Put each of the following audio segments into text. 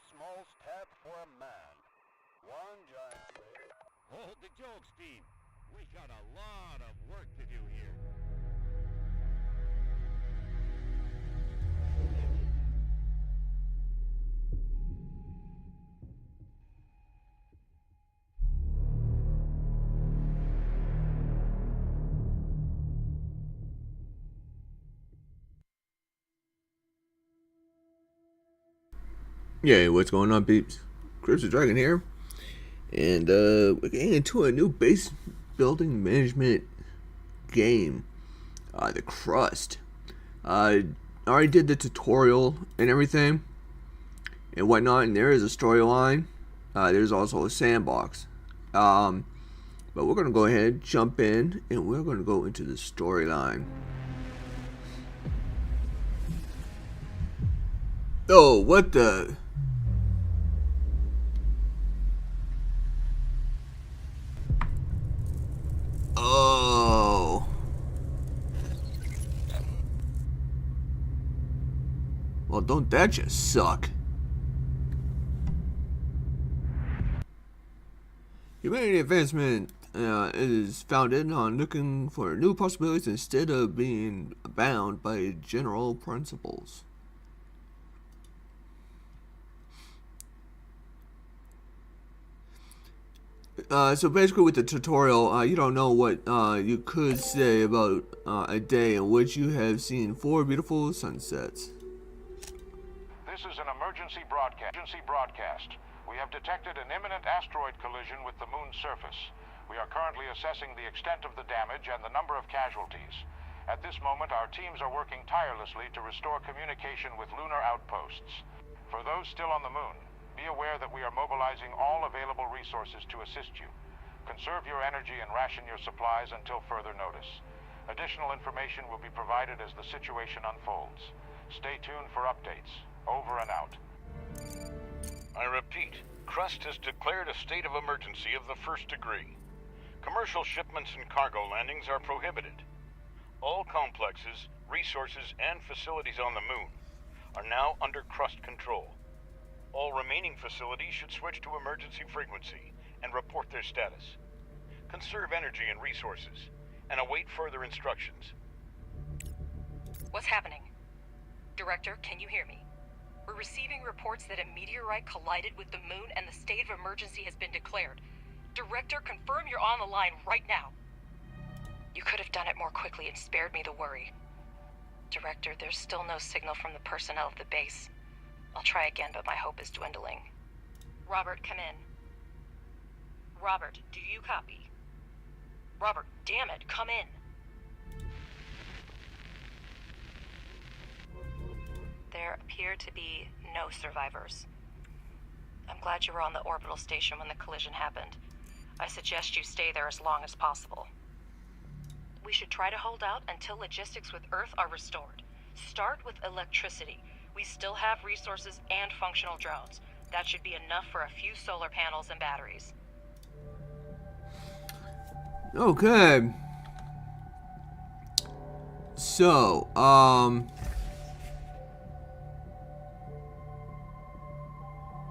small step for a man, one giant leap. Hold the jokes, team. We got a lot of work to do here. Yeah, what's going on, peeps? Crust the Dragon here, and we're getting into a new base building management game, the Crust. I already did the tutorial and everything and whatnot, and there is a storyline. There's also a sandbox. But we're gonna go ahead, jump in, and we're gonna go into the storyline. Oh, what the? Oh. Well, don't that just suck? Humanity advancement is founded on looking for new possibilities instead of being bound by general principles. So basically with the tutorial, you don't know what you could say about a day in which you have seen 4 beautiful sunsets. This is an emergency broadcast. We have detected an imminent asteroid collision with the moon's surface. We are currently assessing the extent of the damage and the number of casualties. At this moment, our teams are working tirelessly to restore communication with lunar outposts. For those still on the moon, be aware that we are mobilizing all available resources to assist you. Conserve your energy and ration your supplies until further notice. Additional information will be provided as the situation unfolds. Stay tuned for updates. Over and out. I repeat, Crust has declared a state of emergency of the 1st degree. Commercial shipments and cargo landings are prohibited. All complexes, resources, and facilities on the moon are now under Crust control. All remaining facilities should switch to emergency frequency and report their status. Conserve energy and resources, and await further instructions. What's happening? Director, can you hear me? We're receiving reports that a meteorite collided with the moon and the state of emergency has been declared. Director, confirm you're on the line right now. You could have done it more quickly and spared me the worry. Director, there's still no signal from the personnel of the base. I'll try again, but my hope is dwindling. Robert, come in. Robert, do you copy? Robert, damn it, come in. There appear to be no survivors. I'm glad you were on the orbital station when the collision happened. I suggest you stay there as long as possible. We should try to hold out until logistics with Earth are restored. Start with electricity. We still have resources and functional drones. That should be enough for a few solar panels and batteries. Okay. So,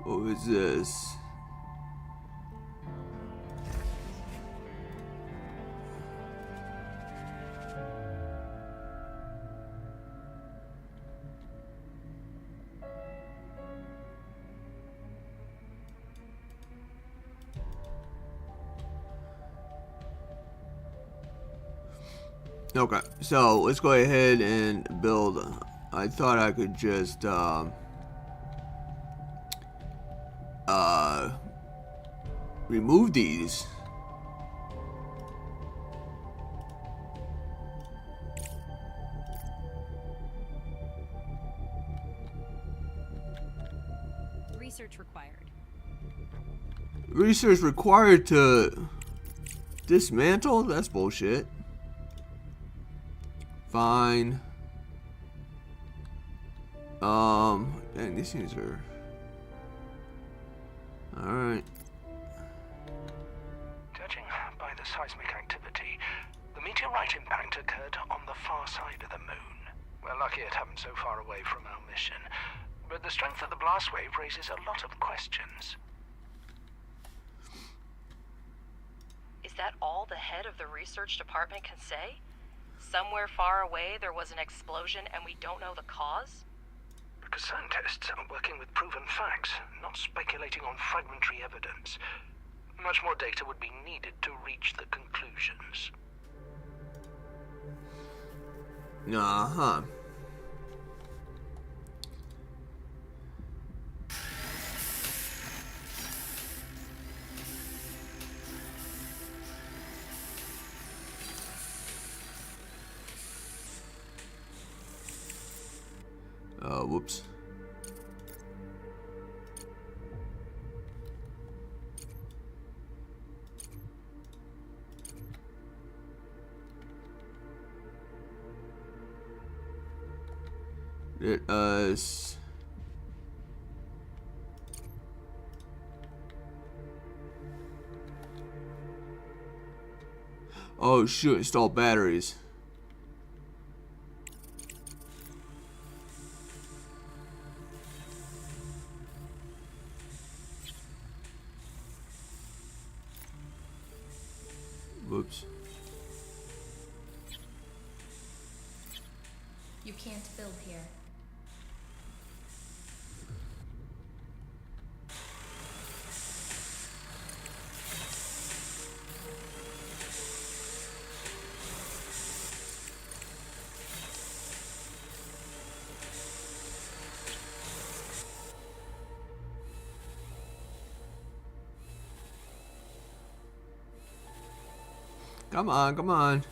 what was this? Okay, so let's go ahead and build. I thought I could just remove these. Research required. Research required to dismantle? That's bullshit. Fine. And these things are alright. Judging by the seismic activity, the meteorite impact occurred on the far side of the moon. We're lucky it happened so far away from our mission. but the strength of the blast wave raises a lot of questions. Is that all the head of the research department can say? Somewhere far away there was an explosion and we don't know the cause? Because scientists are working with proven facts, not speculating on fragmentary evidence. Much more data would be needed to reach the conclusions. Uh-huh. Whoops. Let us oh shoot, install batteries. Whoops. You can't build here. Come on, come on.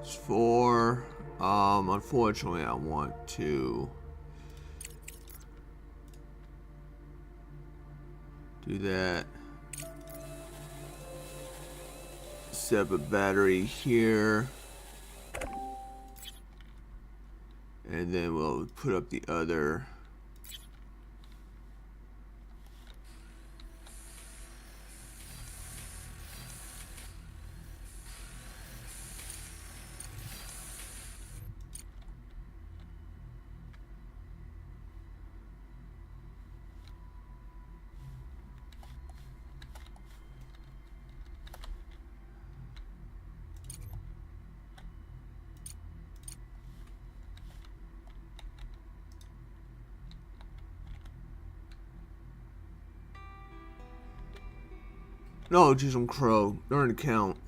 It's four. Unfortunately, I want to do that. Set up a battery here. And then we'll put up the other. No, just some crow. Darn account.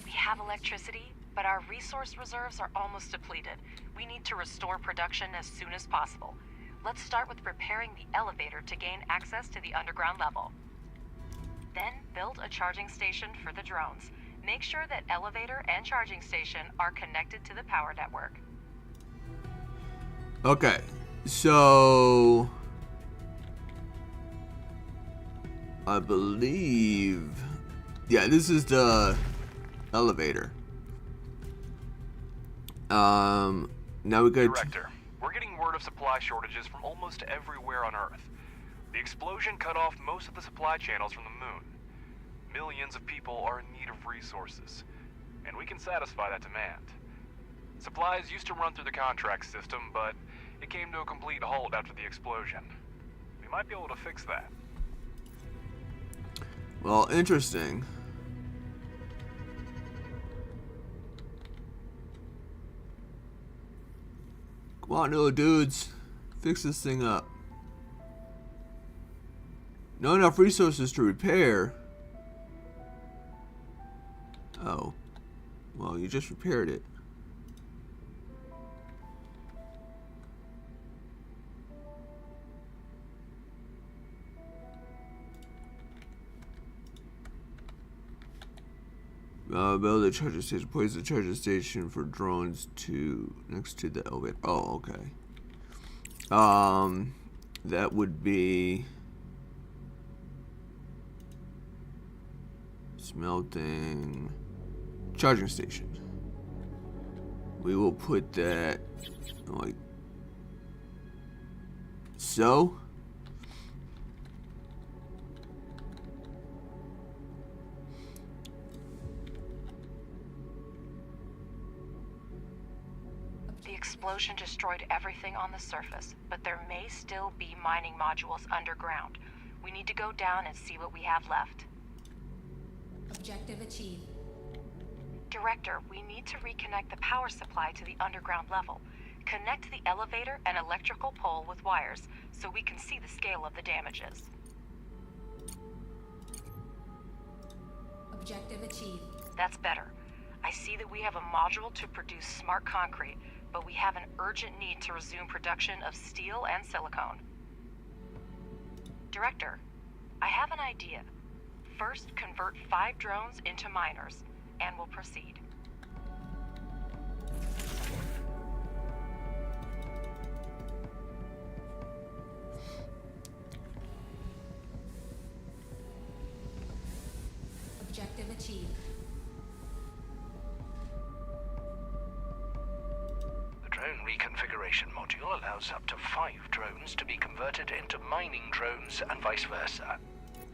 We have electricity, but our resource reserves are almost depleted. We need to restore production as soon as possible. Let's start with repairing the elevator to gain access to the underground level. Then build a charging station for the drones. Make sure that elevator and charging station are connected to the power network. Okay, so I believe, yeah, this is the elevator. Now we got. Director, we're getting word of supply shortages from almost everywhere on Earth. The explosion cut off most of the supply channels from the moon. Millions of people are in need of resources, and we can satisfy that demand. Supplies used to run through the contract system, but it came to a complete halt after the explosion. We might be able to fix that. Well, interesting. Come on, little dudes. Fix this thing up. Not enough resources to repair. Oh. Well, you just repaired it. Build a charger station. Place the charger station for drones to next to the elevator. Oh, okay. That would be Smelting. Charging station. We will put that like so. The explosion destroyed everything on the surface, but there may still be mining modules underground. We need to go down and see what we have left. Objective achieved. Director, we need to reconnect the power supply to the underground level. Connect the elevator and electrical pole with wires so we can see the scale of the damages. Objective achieved. That's better. I see that we have a module to produce smart concrete, but we have an urgent need to resume production of steel and silicone. Director, I have an idea. First, convert 5 drones into miners, and we'll proceed. Objective achieved. The drone reconfiguration module allows up to 5 drones to be converted into mining drones and vice versa.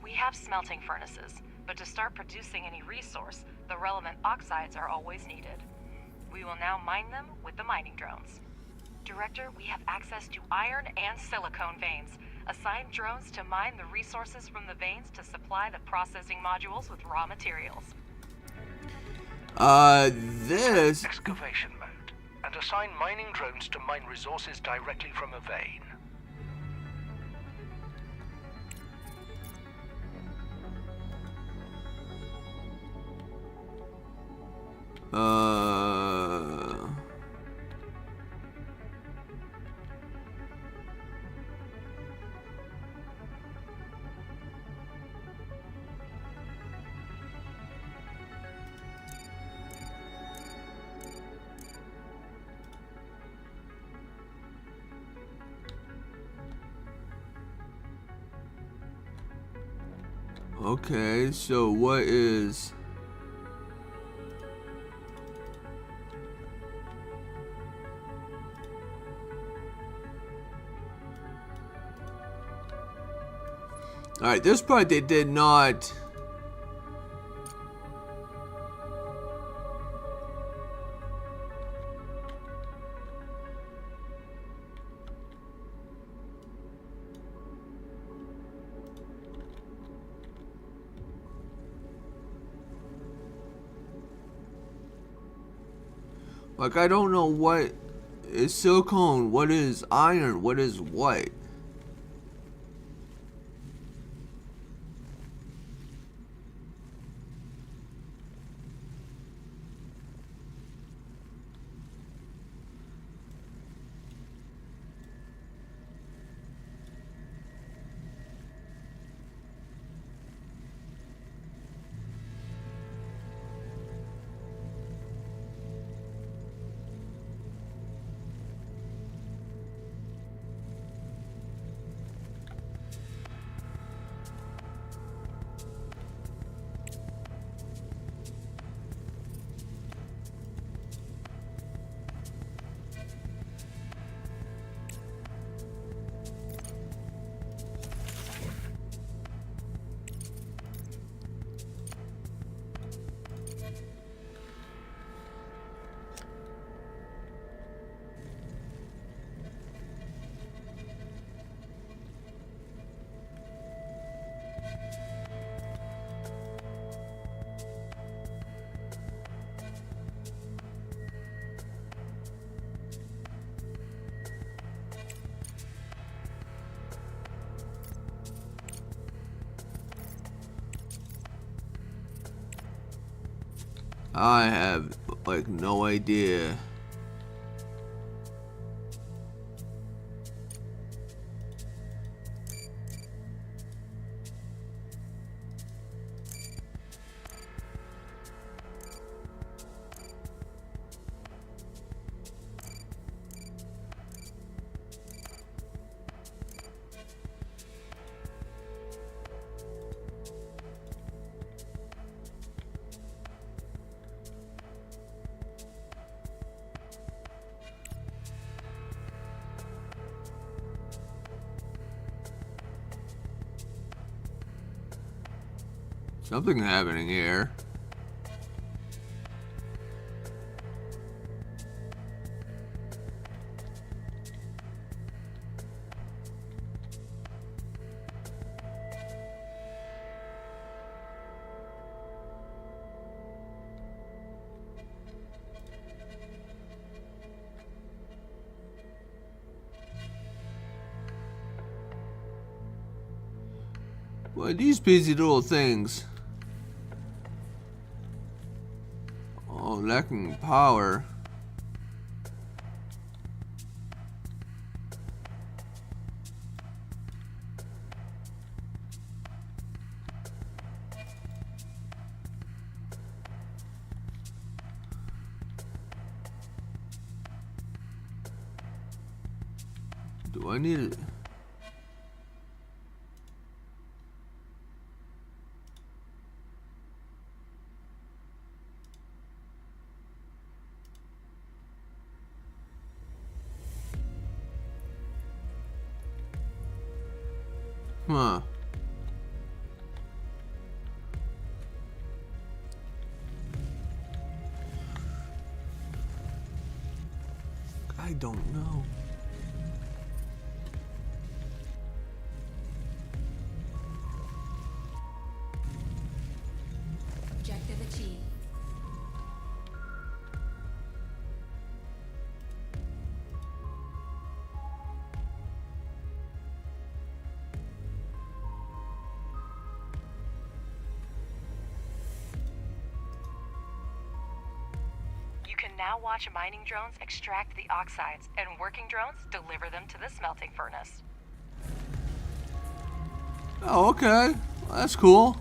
We have smelting furnaces, but to start producing any resource, the relevant oxides are always needed. We will now mine them with the mining drones. Director, we have access to iron and silicone veins. Assign drones to mine the resources from the veins to supply the processing modules with raw materials. This... Excavation mode. And assign mining drones to mine resources directly from a vein. Okay, so what is... Alright, this part they did not... Like, I don't know what is silicone, what is iron, what is what. I have, like, no idea. Something happening here. What are these busy little things? Oh, lacking power. Do I need it? Huh. I don't know. Objective achieved. You can now watch mining drones extract the oxides, and working drones deliver them to the smelting furnace. Oh, okay. Well, that's cool.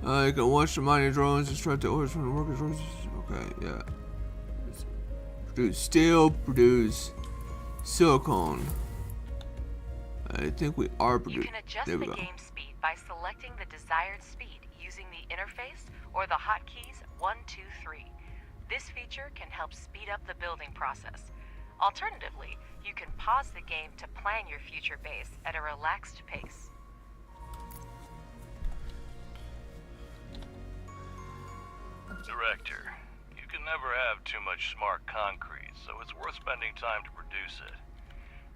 You can watch the mining drones extract the ores from the working drones. Okay, yeah. Produce steel, produce silicone. I think we are producing. You can adjust There we the go. game speed by selecting the desired speed using the interface or the hotkeys 1, 2, 3. This feature can help speed up the building process. Alternatively, you can pause the game to plan your future base at a relaxed pace. Director, you can never have too much smart concrete, so it's worth spending time to produce it.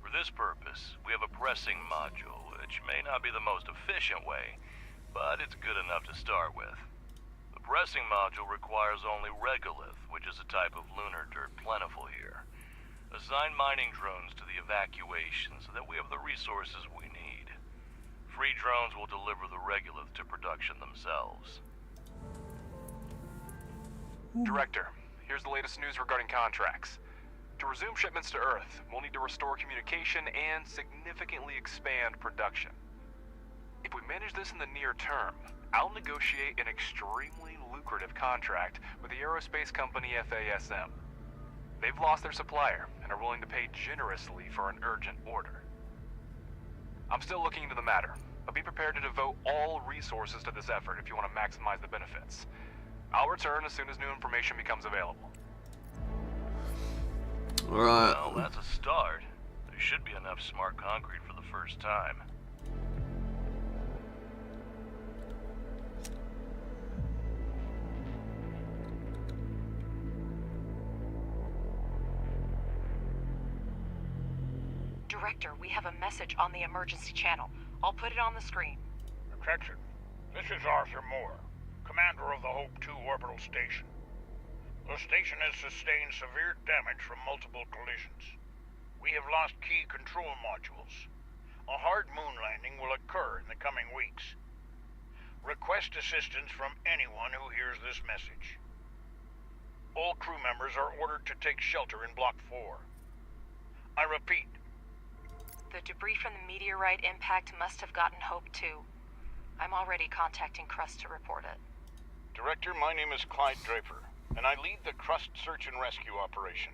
For this purpose, we have a pressing module, which may not be the most efficient way, but it's good enough to start with. The pressing module requires only regolith, which is a type of lunar dirt plentiful here. Assign mining drones to the evacuation so that we have the resources we need. Free drones will deliver the regolith to production themselves. Director, here's the latest news regarding contracts. To resume shipments to Earth, we'll need to restore communication and significantly expand production. If we manage this in the near term, I'll negotiate an extremely lucrative contract with the aerospace company FASM. They've lost their supplier and are willing to pay generously for an urgent order. I'm still looking into the matter, but be prepared to devote all resources to this effort if you want to maximize the benefits. I'll return as soon as new information becomes available. Alright. Well, that's a start. There should be enough smart concrete for the first time. Director, we have a message on the emergency channel. I'll put it on the screen. Attention. This is Arthur Moore, commander of the Hope 2 orbital station. The station has sustained severe damage from multiple collisions. We have lost key control modules. A hard moon landing will occur in the coming weeks. Request assistance from anyone who hears this message. All crew members are ordered to take shelter in Block 4. I repeat. The debris from the meteorite impact must have gotten Hope 2. I'm already contacting Crust to report it. Director, my name is Clyde Draper, and I lead the Crust search and rescue operation.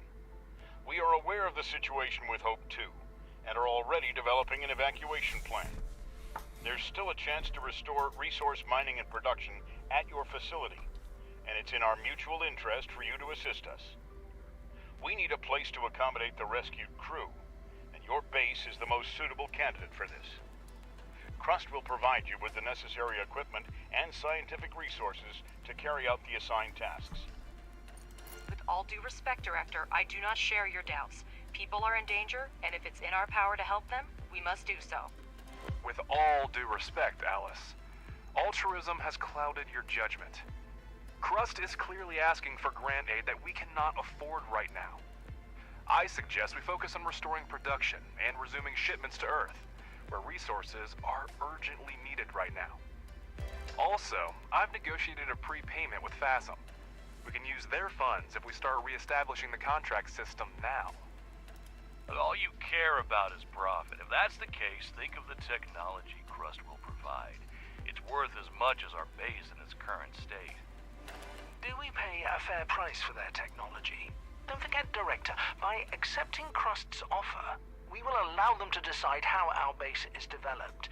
We are aware of the situation with Hope 2, and are already developing an evacuation plan. There's still a chance to restore resource mining and production at your facility, and it's in our mutual interest for you to assist us. We need a place to accommodate the rescued crew, and your base is the most suitable candidate for this. Crust will provide you with the necessary equipment and scientific resources to carry out the assigned tasks. With all due respect, Director, I do not share your doubts. People are in danger, and if it's in our power to help them, we must do so. With all due respect, Alice, altruism has clouded your judgment. Crust is clearly asking for grant aid that we cannot afford right now. I suggest we focus on restoring production and resuming shipments to Earth, where resources are urgently needed right now. Also, I've negotiated a prepayment with FASM. We can use their funds if we start reestablishing the contract system now. But all you care about is profit. If that's the case, think of the technology Crust will provide. It's worth as much as our base in its current state. Do we pay a fair price for their technology? Don't forget, Director, by accepting Crust's offer, we will allow them to decide how our base is developed.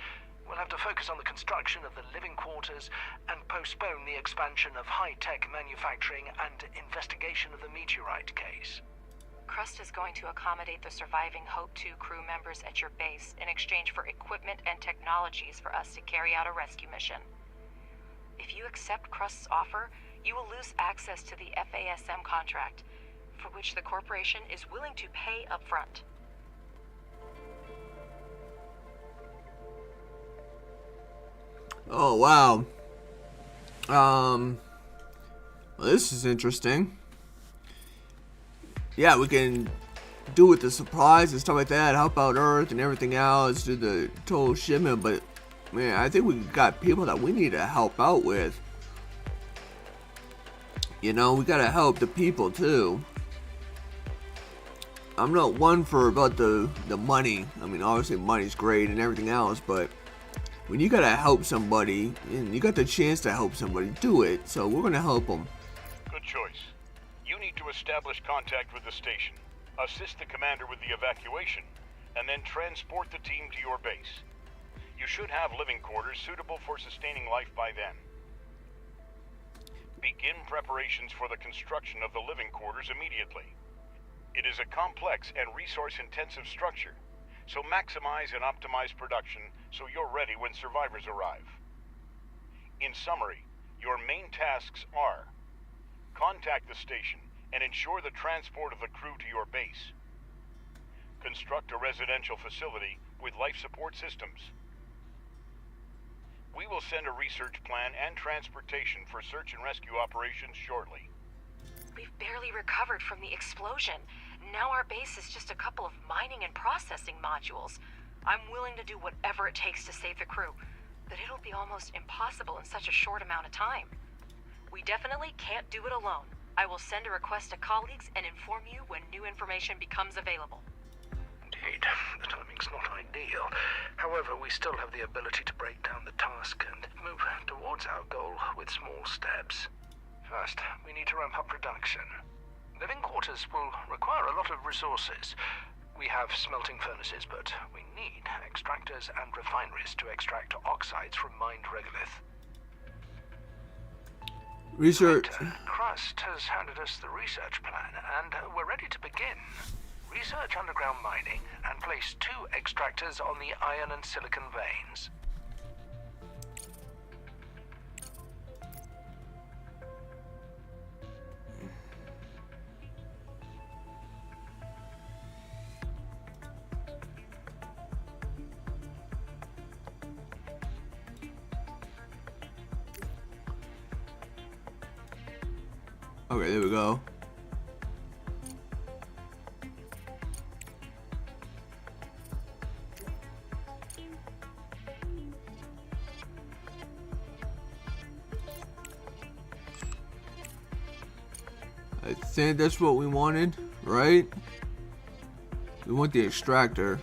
We'll have to focus on the construction of the living quarters and postpone the expansion of high-tech manufacturing and investigation of the meteorite case. Crust is going to accommodate the surviving Hope 2 crew members at your base in exchange for equipment and technologies for us to carry out a rescue mission. If you accept Crust's offer, you will lose access to the FASM contract, for which the corporation is willing to pay upfront. Oh, wow. Well, this is interesting. Yeah, we can do with the supplies and stuff like that, help out Earth and everything else, do the total shipment, but man, I think we got people that we need to help out with. You know, we gotta help the people too. I'm not one for about the money. I mean, obviously money's great and everything else, but when you gotta help somebody and you got the chance to help somebody, do it. So we're gonna help them. Good choice. You need to establish contact with the station, assist the commander with the evacuation, and then transport the team to your base. You should have living quarters suitable for sustaining life by then. Begin preparations for the construction of the living quarters immediately. It is a complex and resource-intensive structure, so maximize and optimize production so you're ready when survivors arrive. In summary, your main tasks are: contact the station and ensure the transport of the crew to your base. Construct a residential facility with life support systems. We will send a research plan and transportation for search and rescue operations shortly. We've barely recovered from the explosion. Now our base is just a couple of mining and processing modules. I'm willing to do whatever it takes to save the crew, but it'll be almost impossible in such a short amount of time. We definitely can't do it alone. I will send a request to colleagues and inform you when new information becomes available. Indeed, the timing's not ideal. However, we still have the ability to break down the task and move towards our goal with small steps. First, we need to ramp up production. Living quarters will require a lot of resources. We have smelting furnaces, but we need extractors and refineries to extract oxides from mined regolith. Research. Crust has handed us the research plan, and we're ready to begin. Research underground mining and place 2 extractors on the iron and silicon veins. Okay, there we go. I think that's what we wanted, right? We want the extractor.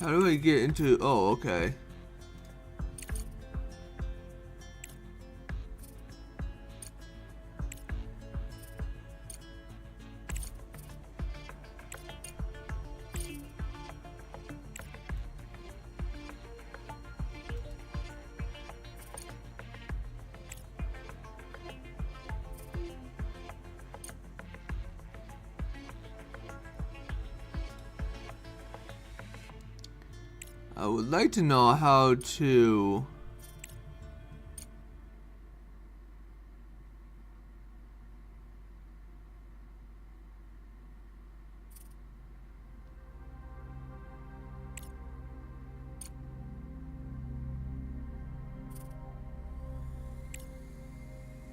How do I get into... Oh, okay. I would like to know how to...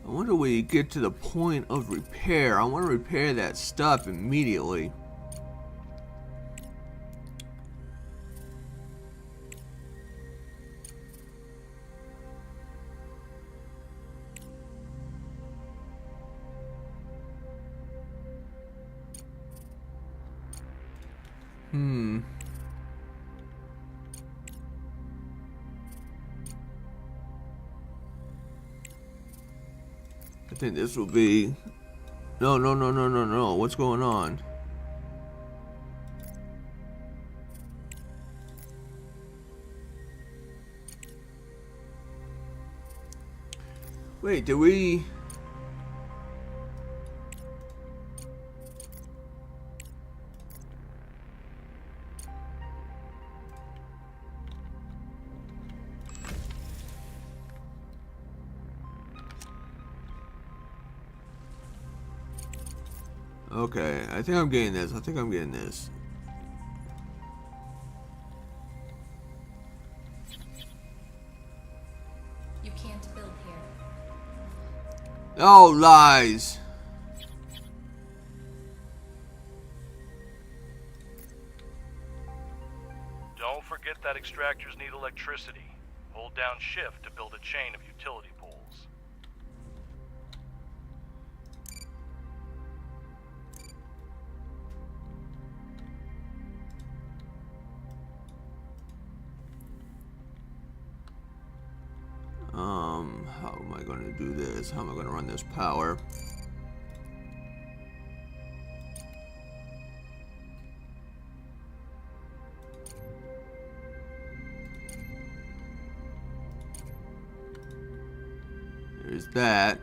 I wonder when you get to the point of repair. I want to repair that stuff immediately. I think this will be... No. What's going on? Wait, did we... Okay, I think I'm getting this. You can't build here. Oh, lies. Don't forget that extractors need electricity. Hold down shift to build a chain of utility poles. How am I going to do this? How am I going to run this power? There's that.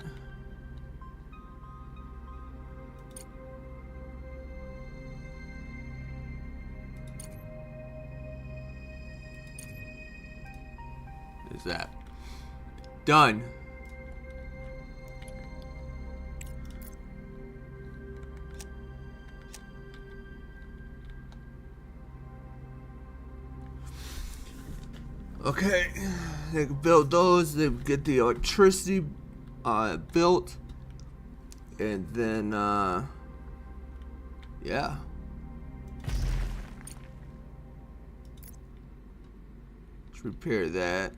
There's that. Done. Okay, they can build those. They get the electricity built, and then yeah. Let's repair that.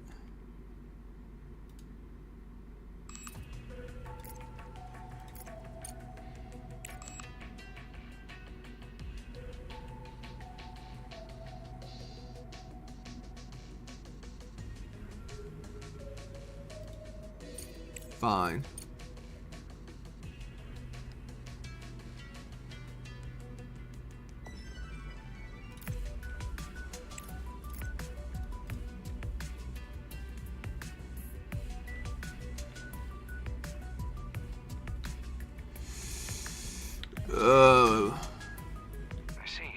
Fine. I see in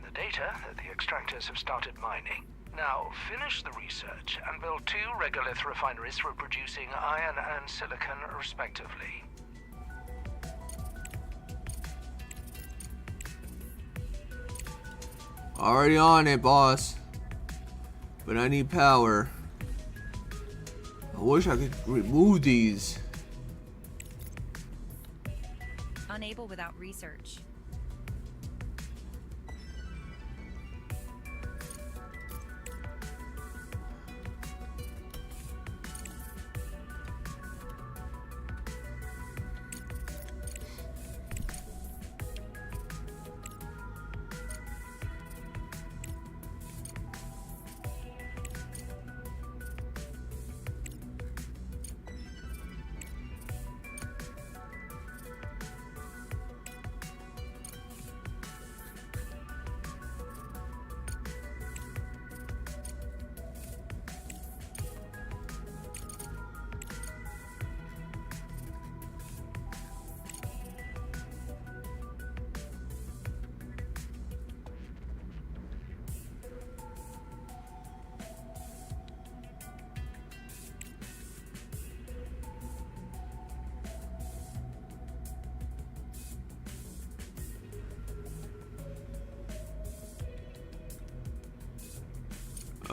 the data that the extractors have started mining. Now, finish the research and build 2 regolith refineries for producing iron and silicon, respectively. Already on it, boss. But I need power. I wish I could remove these. Unable without research.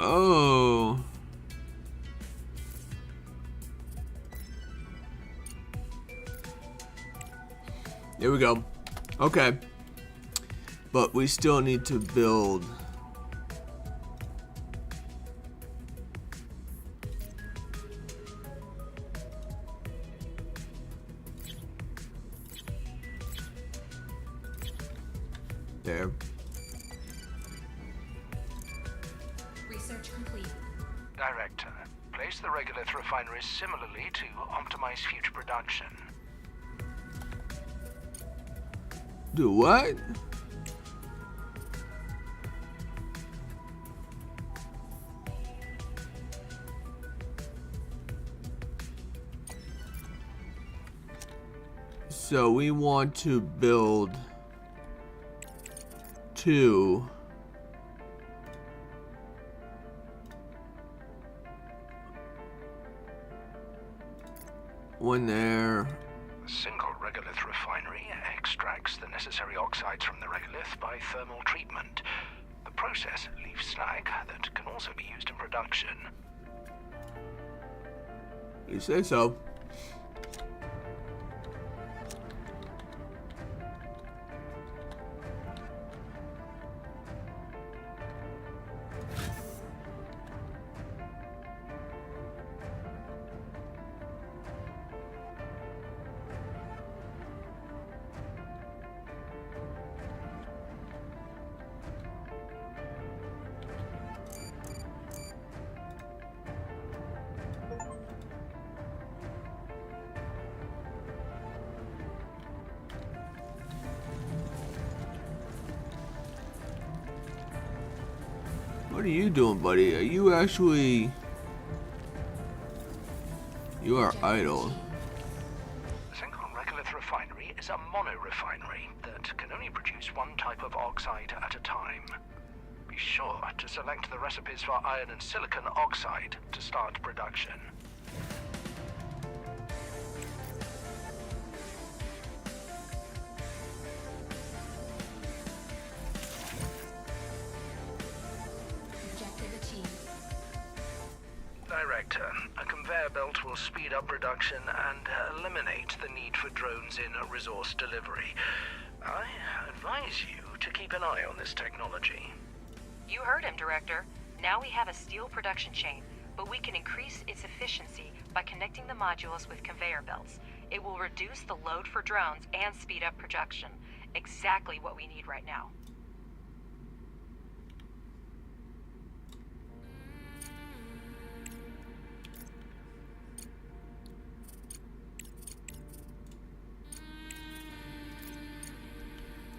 Oh. There we go. Okay. But we still need to build. There. Research complete. Director, place the regolith refineries similarly to optimize future production. Do what? So we want to build 2. One there. A single regolith refinery extracts the necessary oxides from the regolith by thermal treatment. The process leaves slag that can also be used in production. You say so. What are you doing, buddy? Are you actually... You are idle. The single regolith refinery is a mono-refinery that can only produce one type of oxide at a time. Be sure to select the recipes for iron and silicon oxide to start production. Director, a conveyor belt will speed up production and eliminate the need for drones in resource delivery. I advise you to keep an eye on this technology. You heard him, Director. Now we have a steel production chain, but we can increase its efficiency by connecting the modules with conveyor belts. It will reduce the load for drones and speed up production. Exactly what we need right now.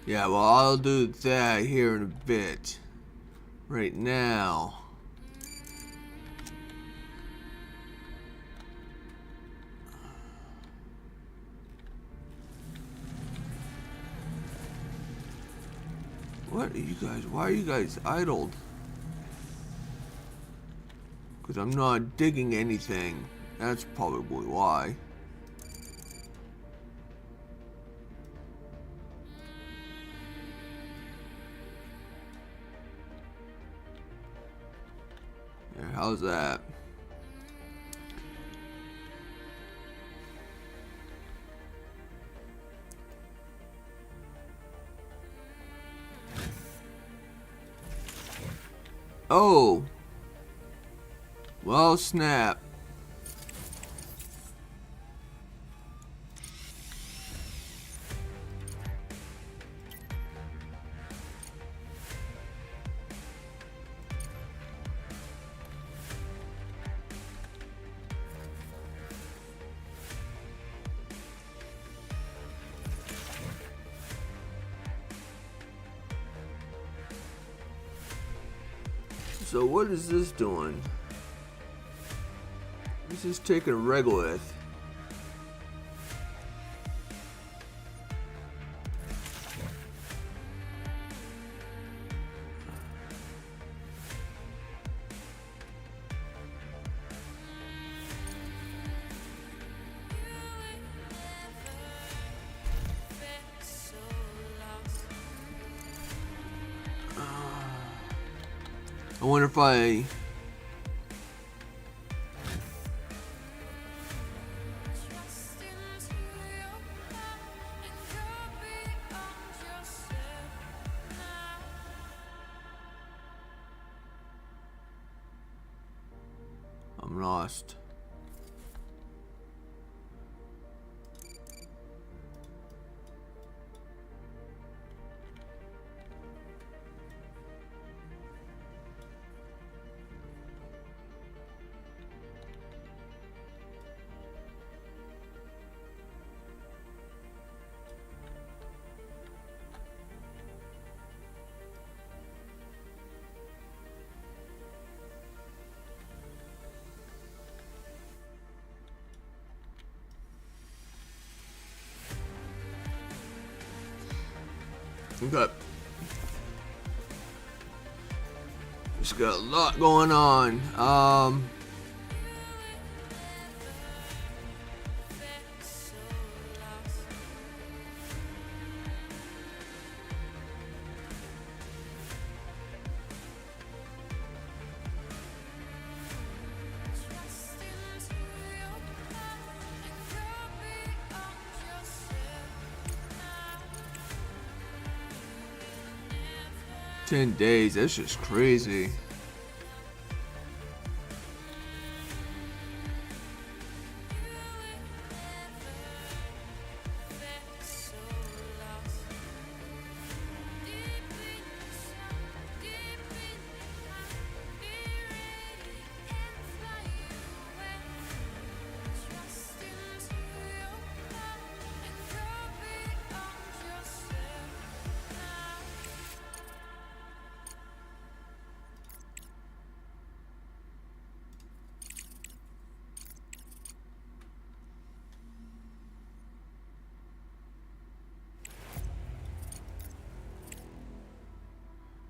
Yeah, well, I'll do that here in a bit. Right now. What are you guys? Why are you guys idled? Because I'm not digging anything. That's probably why. Yeah, how's that? Oh! Well, snap. So what is this doing? This is taking a regolith. I wonder if I lost. Okay. Just got a lot going on. 10 days, that's just crazy.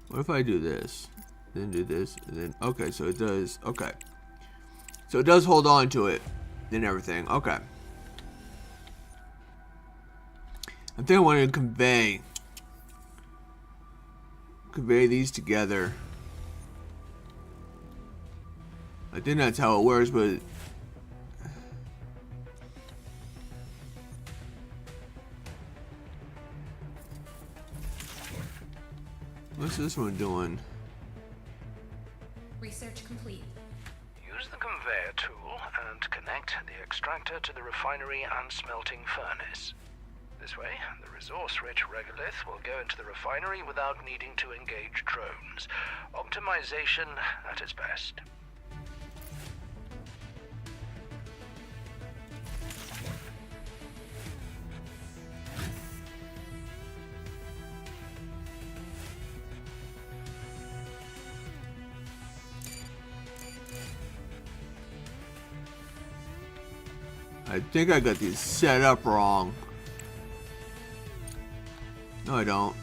What if I do this, then do this, and then, okay, so it does, okay. So it does hold on to it and everything, okay. I think I want to convey these together. I think that's how it works, but what's this one doing? Research complete. Use the conveyor tool and connect the extractor to the refinery and smelting furnace. This way, the resource-rich regolith will go into the refinery without needing to engage drones. Optimization at its best. I think I got these set up wrong. No, I don't.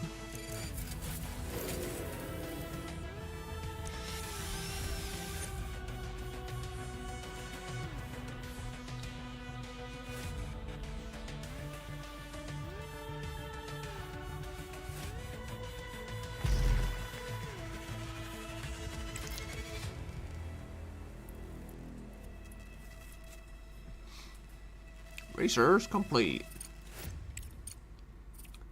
Research complete.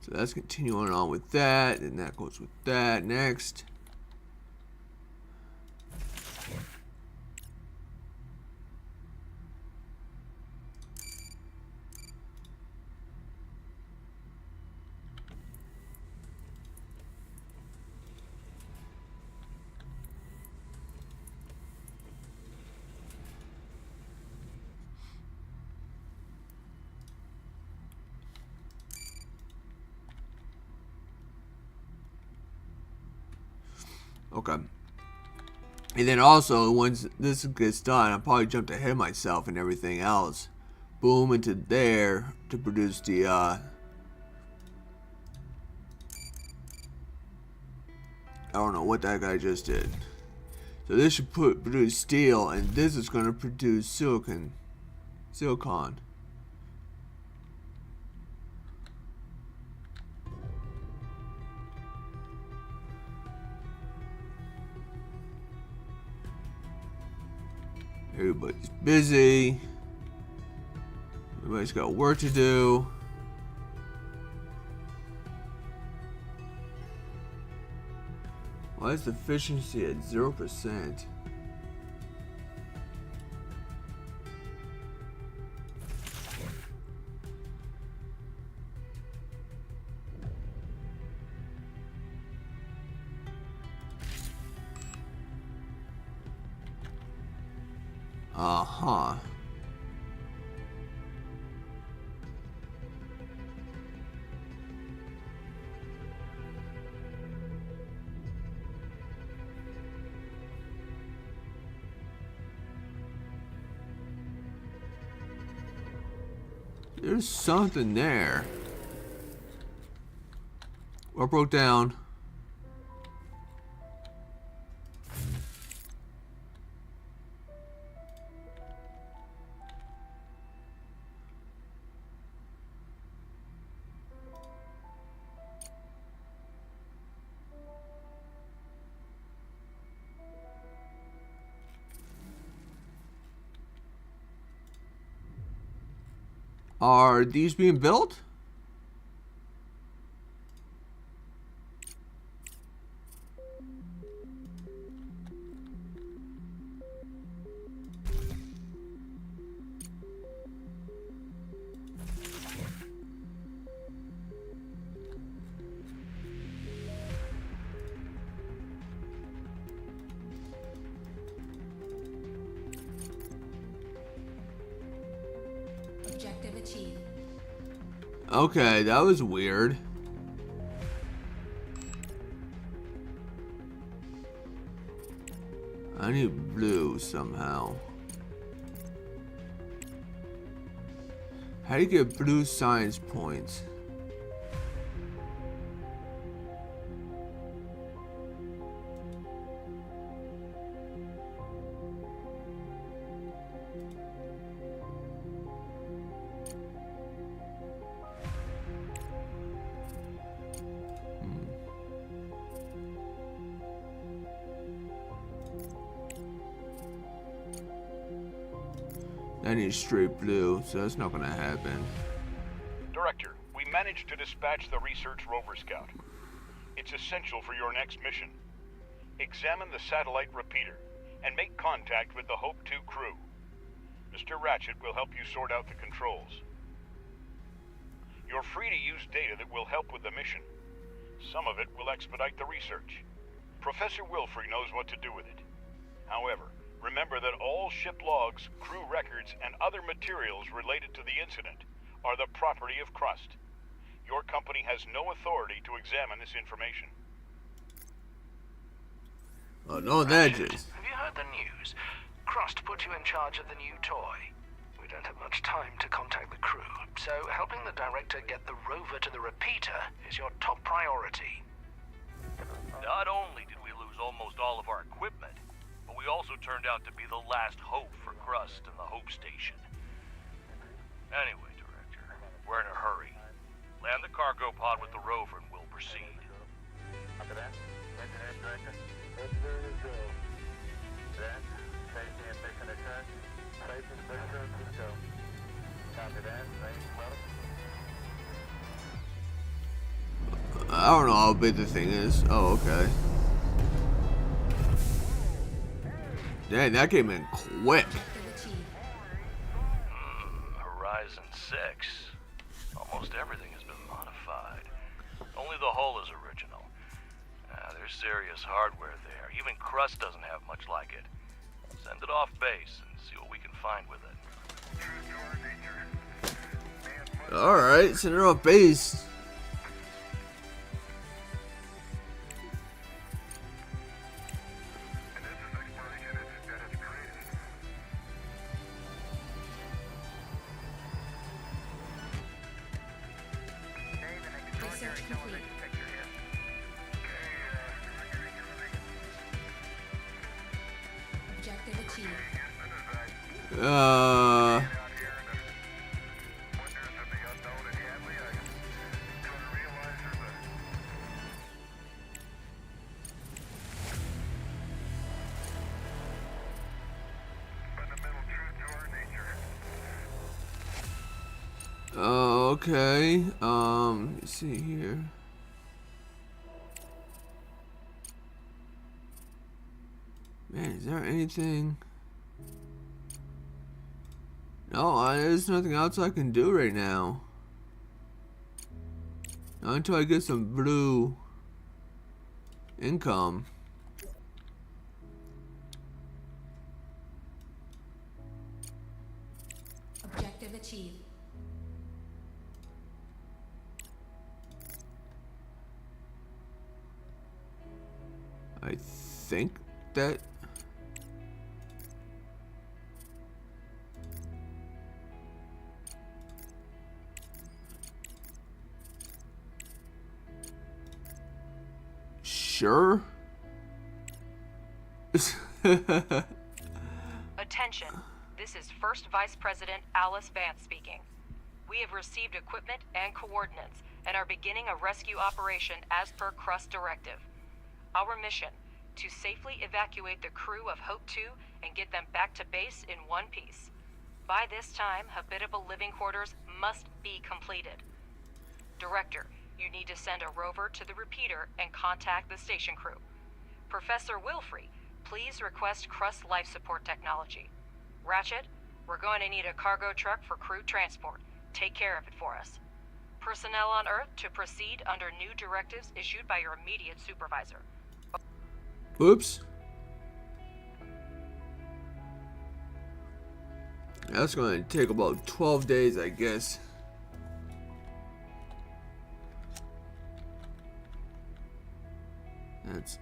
So that's continuing on with that, and that goes with that next. Okay. And then also, once this gets done, I'll probably jump ahead of myself and everything else. Boom into there to produce the, I don't know what that guy just did. So this should produce steel, and this is going to produce silicon. Everybody's busy. Everybody's got work to do. Why is the efficiency at 0%? Uh-huh. There's something there. What broke down? Are these being built? Objective achieved. Okay, that was weird. I need blue somehow. How do you get blue science points? I need straight blue, so that's not gonna happen. Director, we managed to dispatch the research rover scout. It's essential for your next mission. Examine the satellite repeater and make contact with the Hope 2 crew. Mr. Ratchet will help you sort out the controls. You're free to use data that will help with the mission. Some of it will expedite the research. Professor Wilfrey knows what to do with it. However, remember that all ship logs, crew records, and other materials related to the incident are the property of Crust. Your company has no authority to examine this information. Oh, no, that is. Have you heard the news? Crust put you in charge of the new toy. We don't have much time to contact the crew, so helping the director get the rover to the repeater is your top priority. Not only did we lose almost all of our equipment, but we also turned out to be the last hope for Crust and the Hope Station. Anyway, Director, we're in a hurry. Land the cargo pod with the rover and we'll proceed. After that, engineer director, engineer is go. That, safety and mission assurance, safety and mission assurance is go. Copy that, ready to float. I don't know how big the thing is. Oh, okay. Dang, that came in quick. Horizon 6. Almost everything has been modified. Only the hull is original. There's serious hardware there. Even Crust doesn't have much like it. Send it off base and see what we can find with it. Alright, send it off base. Research complete. Objective achieved. Okay. Let's see here. Man, is there anything? No, there's nothing else I can do right now. Not until I get some blue income. think that... Sure. Attention. This is First Vice President Alice Vance speaking. We have received equipment and coordinates and are beginning a rescue operation as per Crust directive. Our mission, to safely evacuate the crew of Hope 2 and get them back to base in one piece. By this time, habitable living quarters must be completed. Director, you need to send a rover to the repeater and contact the station crew. Professor Wilfrey, please request Crust life support technology. Ratchet, we're going to need a cargo truck for crew transport. Take care of it for us. Personnel on Earth to proceed under new directives issued by your immediate supervisor. Oops. That's going to take about 12 days, I guess. That's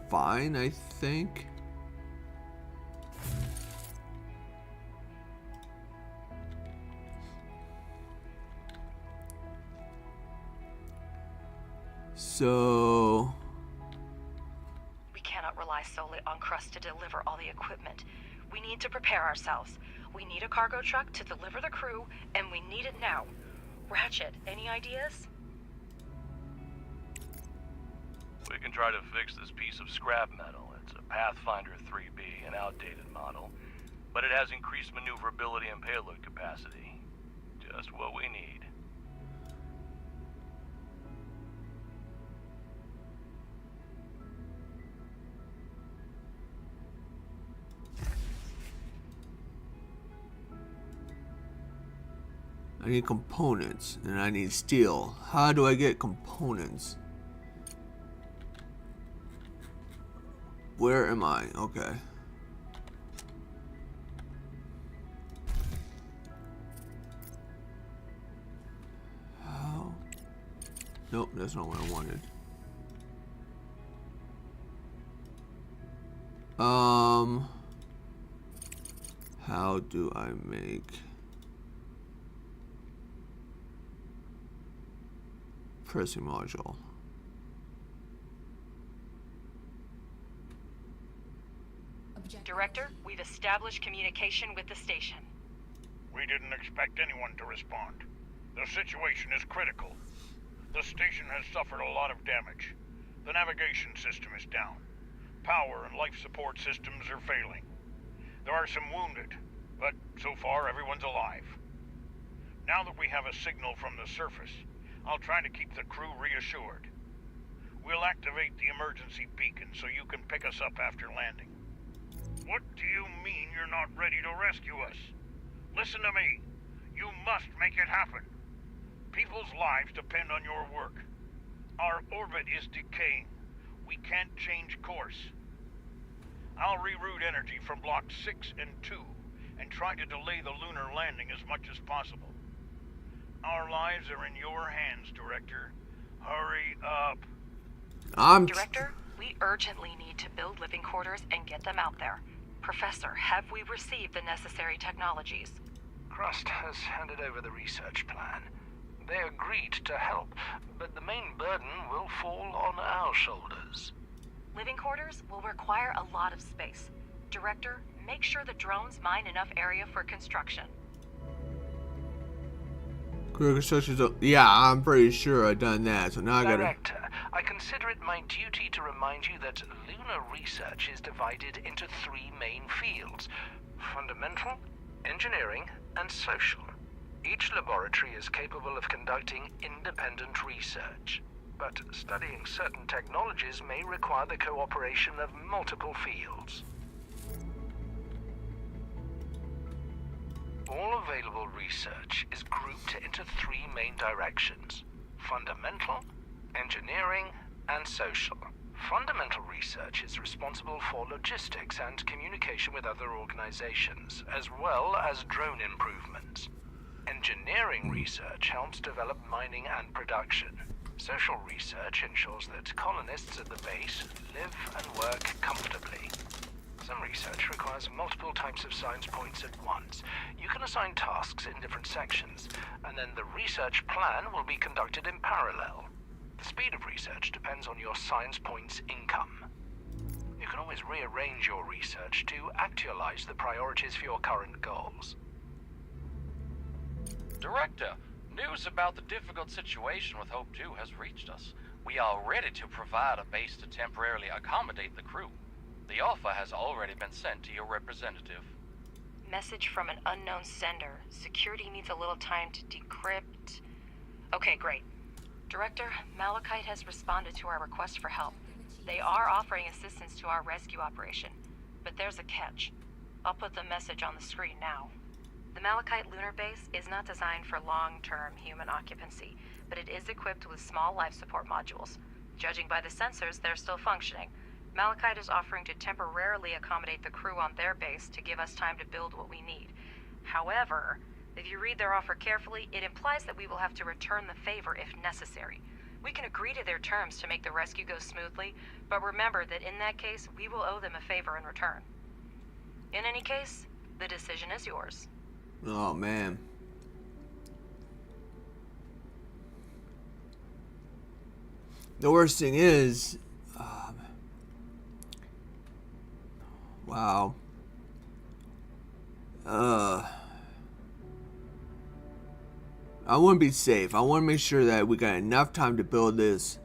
fine, I think. So... We cannot rely solely on Crust to deliver all the equipment. We need to prepare ourselves. We need a cargo truck to deliver the crew, and we need it now. Ratchet, any ideas? We can try to fix this piece of scrap metal. It's a Pathfinder 3B, an outdated model, but it has increased maneuverability and payload capacity. Just what we need. I need components, and I need steel. How do I get components? Where am I? Okay. How? Nope, that's not what I wanted. How do I make pressing module? Director, we've established communication with the station. We didn't expect anyone to respond. The situation is critical. The station has suffered a lot of damage. The navigation system is down. Power and life support systems are failing. There are some wounded, but so far everyone's alive. Now that we have a signal from the surface, I'll try to keep the crew reassured. We'll activate the emergency beacon so you can pick us up after landing. What do you mean you're not ready to rescue us? Listen to me. You must make it happen. People's lives depend on your work. Our orbit is decaying. We can't change course. I'll reroute energy from Block 6 and 2 and try to delay the lunar landing as much as possible. Our lives are in your hands, Director. Hurry up. Director, we urgently need to build living quarters and get them out there. Professor, have we received the necessary technologies? Crust has handed over the research plan. They agreed to help, but the main burden will fall on our shoulders. Living quarters will require a lot of space. Director, make sure the drones mine enough area for construction. Yeah, I'm pretty sure I've done that, so now I gotta... Director, I consider it my duty to remind you that lunar research is divided into 3 main fields: fundamental, engineering, and social. Each laboratory is capable of conducting independent research, but studying certain technologies may require the cooperation of multiple fields. All available research is grouped into 3 main directions: fundamental, engineering, and social. Fundamental research is responsible for logistics and communication with other organizations, as well as drone improvements. Engineering research helps develop mining and production. Social research ensures that colonists at the base live and work comfortably. Some research requires multiple types of science points at once. You can assign tasks in different sections, and then the research plan will be conducted in parallel. The speed of research depends on your science points income. You can always rearrange your research to actualize the priorities for your current goals. Director, news about the difficult situation with Hope 2 has reached us. We are ready to provide a base to temporarily accommodate the crew. The offer has already been sent to your representative. Message from an unknown sender. Security needs a little time to decrypt. Okay, great. Director, Malachite has responded to our request for help. They are offering assistance to our rescue operation, but there's a catch. I'll put the message on the screen now. The Malachite lunar base is not designed for long-term human occupancy, but it is equipped with small life support modules. Judging by the sensors, they're still functioning. Malachite is offering to temporarily accommodate the crew on their base to give us time to build what we need. However, if you read their offer carefully, it implies that we will have to return the favor if necessary. We can agree to their terms to make the rescue go smoothly, but remember that in that case, we will owe them a favor in return. In any case, the decision is yours. Oh, man. The worst thing is... wow. I want to be safe. I want to make sure that we got enough time to build this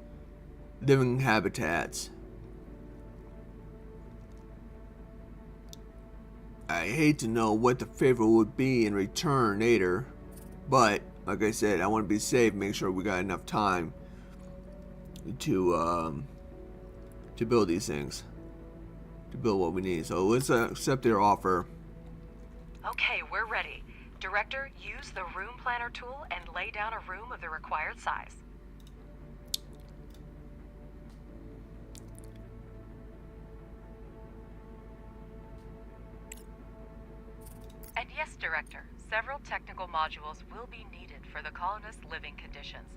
living habitats. I hate to know what the favor would be in return later, but like I said, I want to be safe, make sure we got enough time to build these things, to build what we need. So let's accept their offer. Okay, we're ready. Director, use the room planner tool and lay down a room of the required size. And yes, Director, several technical modules will be needed for the colonists' living conditions.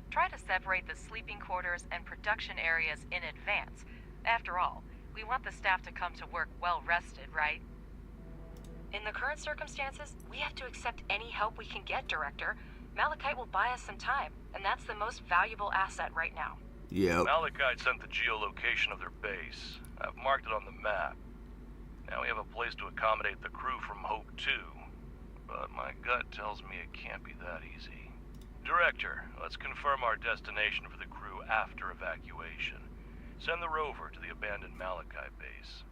Try to separate the sleeping quarters and production areas in advance. After all, we want the staff to come to work well rested, right? In the current circumstances, we have to accept any help we can get, Director. Malachite will buy us some time, and that's the most valuable asset right now. Yep. Malachite sent the geolocation of their base. I've marked it on the map. Now we have a place to accommodate the crew from Hope 2. But my gut tells me it can't be that easy. Director, let's confirm our destination for the crew after evacuation. Send the rover to the abandoned Malachite base.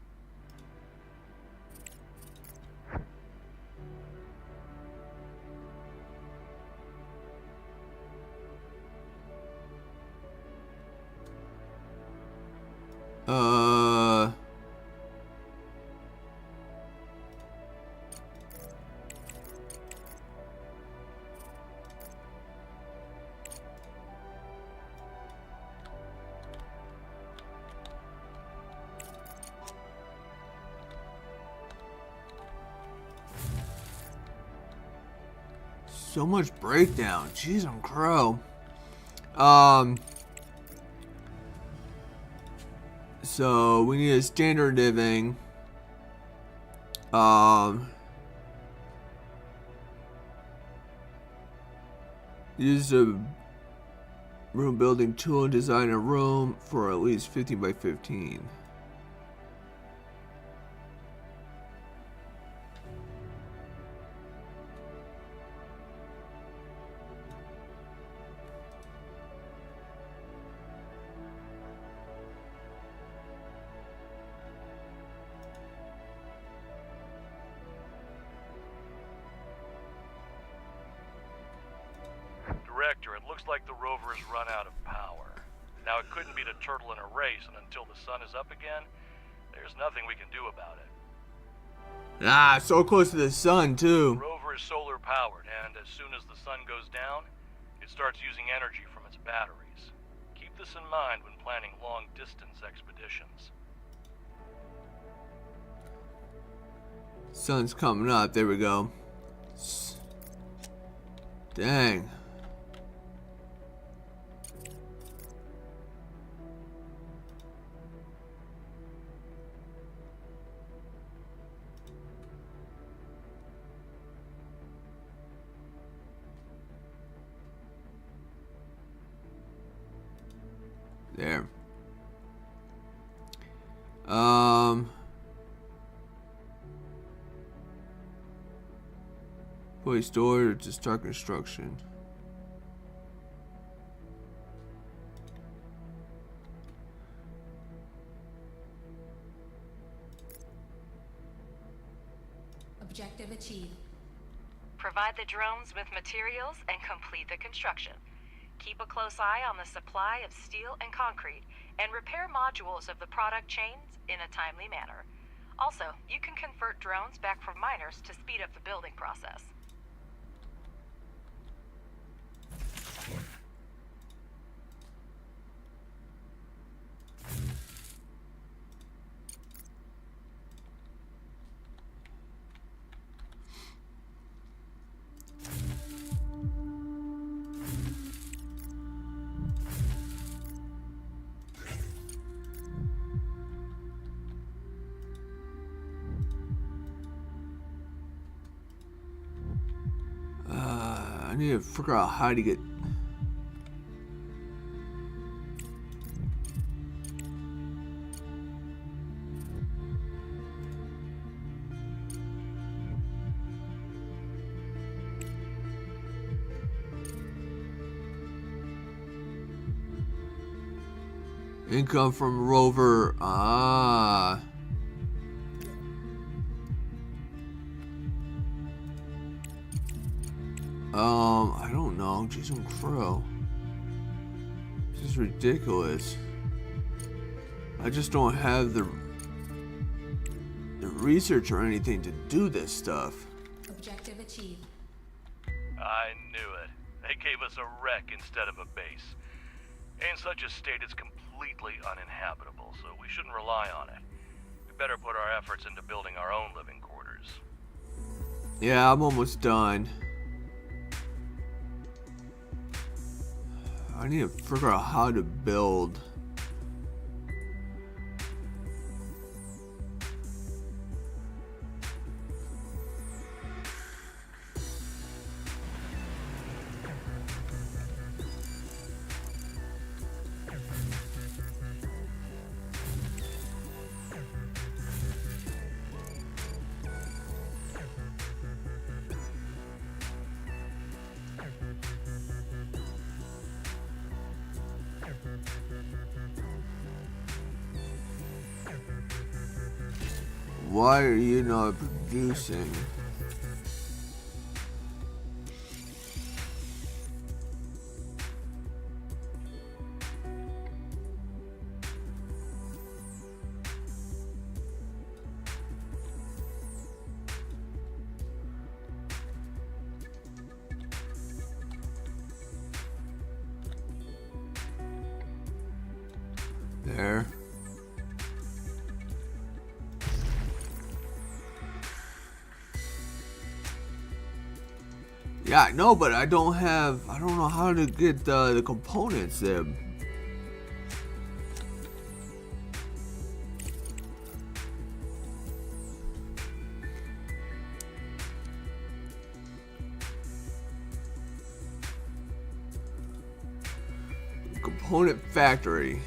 So much breakdown. Jeez, I'm crow. So we need a standard living. Use a room building tool and design a room for at least 15 by 15. Director, it looks like the rover has run out of power. Now, it couldn't beat a turtle in a race, and until the sun is up again, there's nothing we can do about it. Ah, so close to the sun, too. The rover is solar powered, and as soon as the sun goes down, it starts using energy from its batteries. Keep this in mind when planning long-distance expeditions. Sun's coming up. There we go. Dang. There. Fully stored to start construction. Objective achieved. Provide the drones with materials and complete the construction. Keep a close eye on the supply of steel and concrete, and repair modules of the product chains in a timely manner. Also, you can convert drones back from miners to speed up the building process. I need to figure out how to get. Income from rover. Ah. I don't know. Jason Crow. This is ridiculous. I just don't have the research or anything to do this stuff. Objective achieved. I knew it. They gave us a wreck instead of a base. In such a state, it's completely uninhabitable, so we shouldn't rely on it. We better put our efforts into building our own living quarters. Yeah, I'm almost done. I need to figure out how to build. Why are you not producing? There. Yeah, I know, but I don't know how to get the components there. Component factory.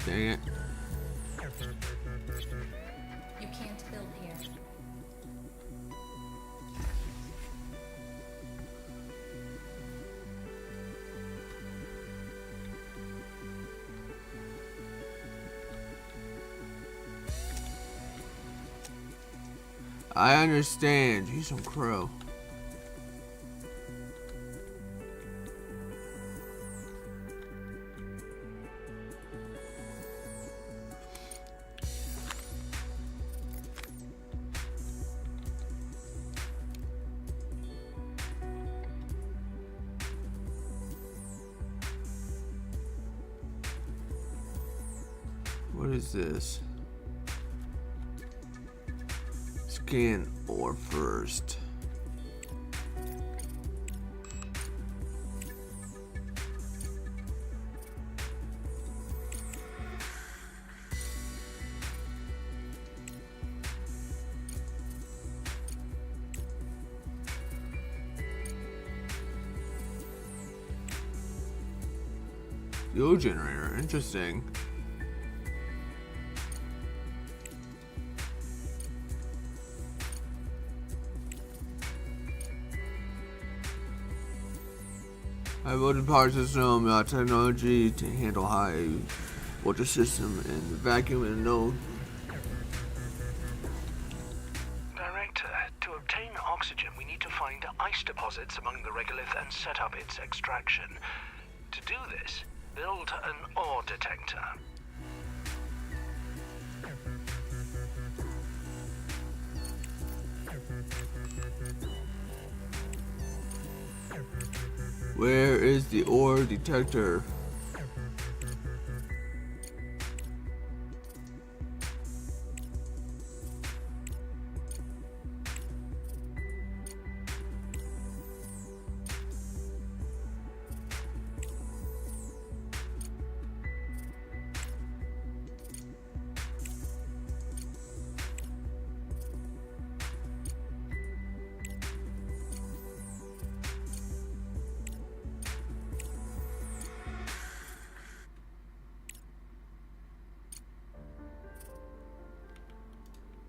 Dang it. You can't build here. I understand. He's some crow. What is this? Scan ore first. Fuel generator, interesting. High voltage power system, technology to handle high voltage system and vacuum and no. Director, to obtain oxygen, we need to find ice deposits among the regolith and set up its extraction. To do this, build an ore detector. Where is the ore detector?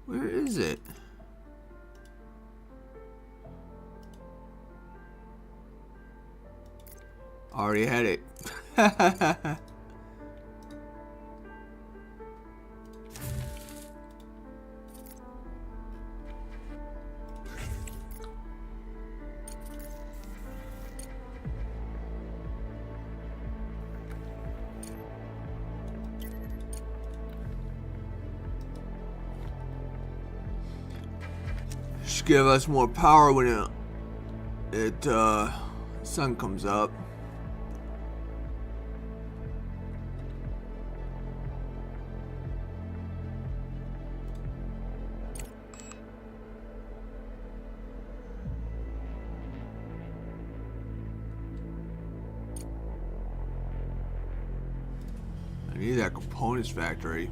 Where is it? Already had it. Just give us more power when sun comes up. I need that components factory.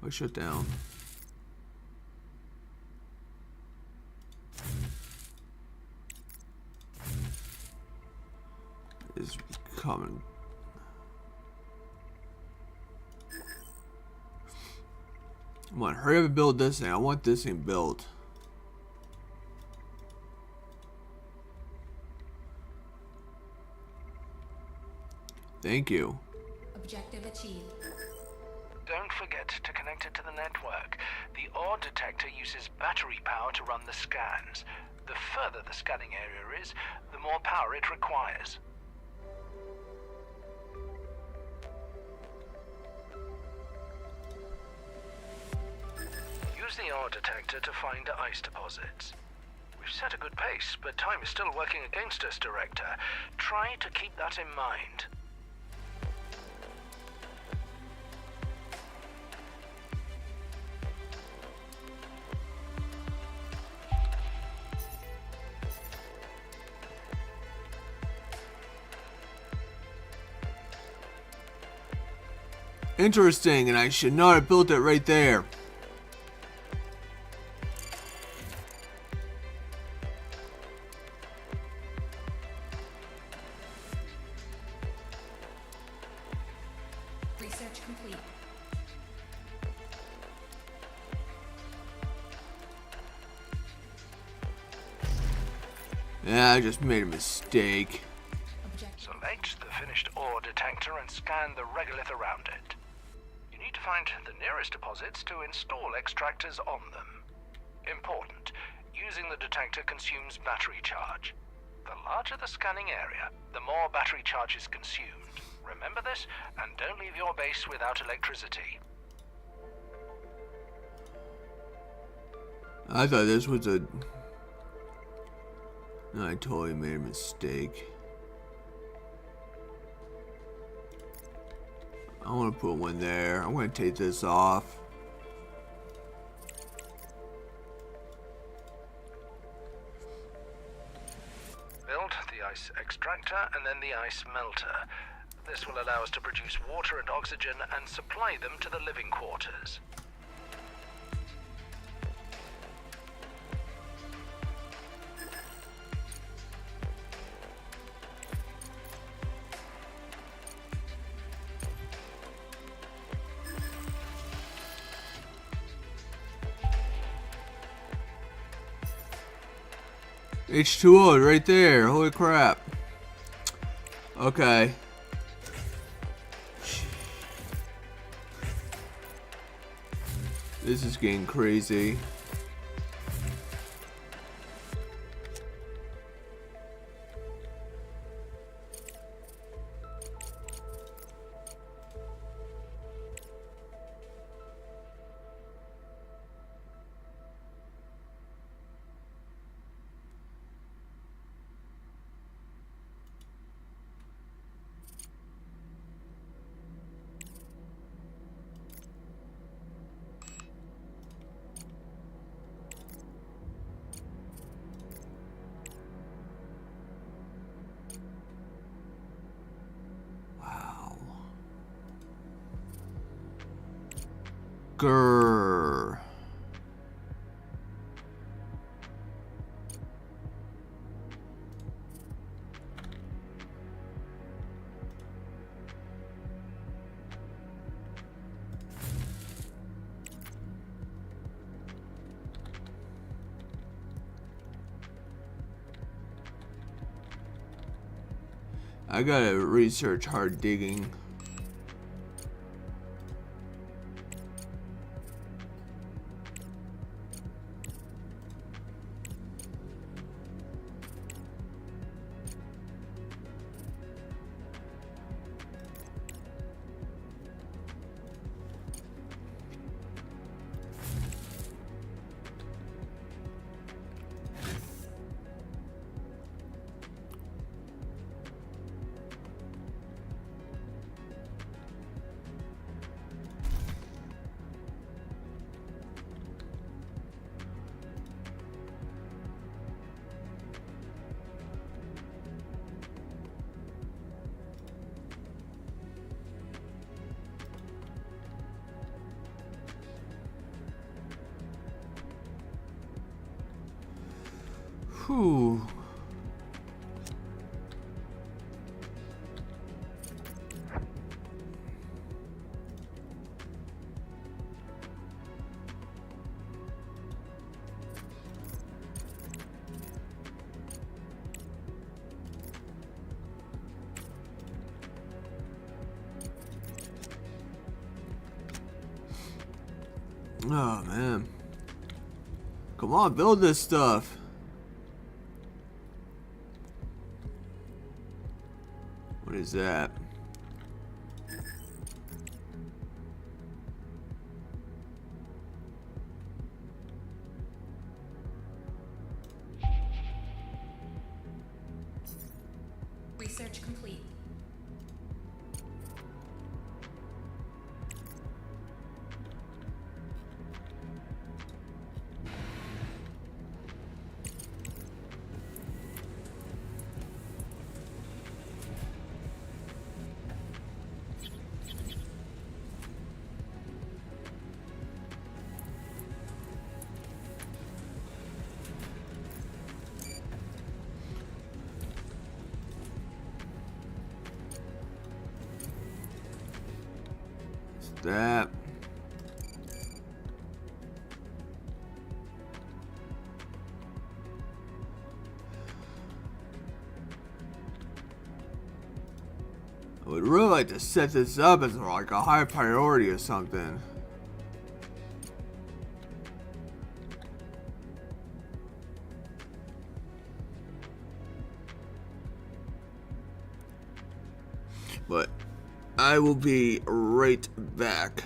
I shut down. Is coming. Come on, hurry up and build this thing. I want this thing built. Thank you. Objective achieved. Don't forget to connect it to the network. The ore detector uses battery power to run the scans. The further the scanning area is, the more power it requires. Use the ore detector to find ice deposits. We've set a good pace, but time is still working against us, Director. Try to keep that in mind. Interesting, and I should not have built it right there. Research complete. Yeah, I just made a mistake. Select the finished ore detector and scan the regolith around it. You need to find the nearest deposits to install extractors on them. Important, using the detector consumes battery charge. The larger the scanning area, the more battery charge is consumed. Remember this, and don't leave your base without electricity. I thought this was a... No, I totally made a mistake. I want to put one there. I'm going to take this off. Build the ice extractor and then the ice melter. This will allow us to produce water and oxygen and supply them to the living quarters. H2O right there. Holy crap. Okay. This is getting crazy. Grrr. I gotta research hard digging. Whew. Oh man. Come on, build this stuff. What is that? Research complete. That. I would really like to set this up as like a high priority or something. But I will be right back.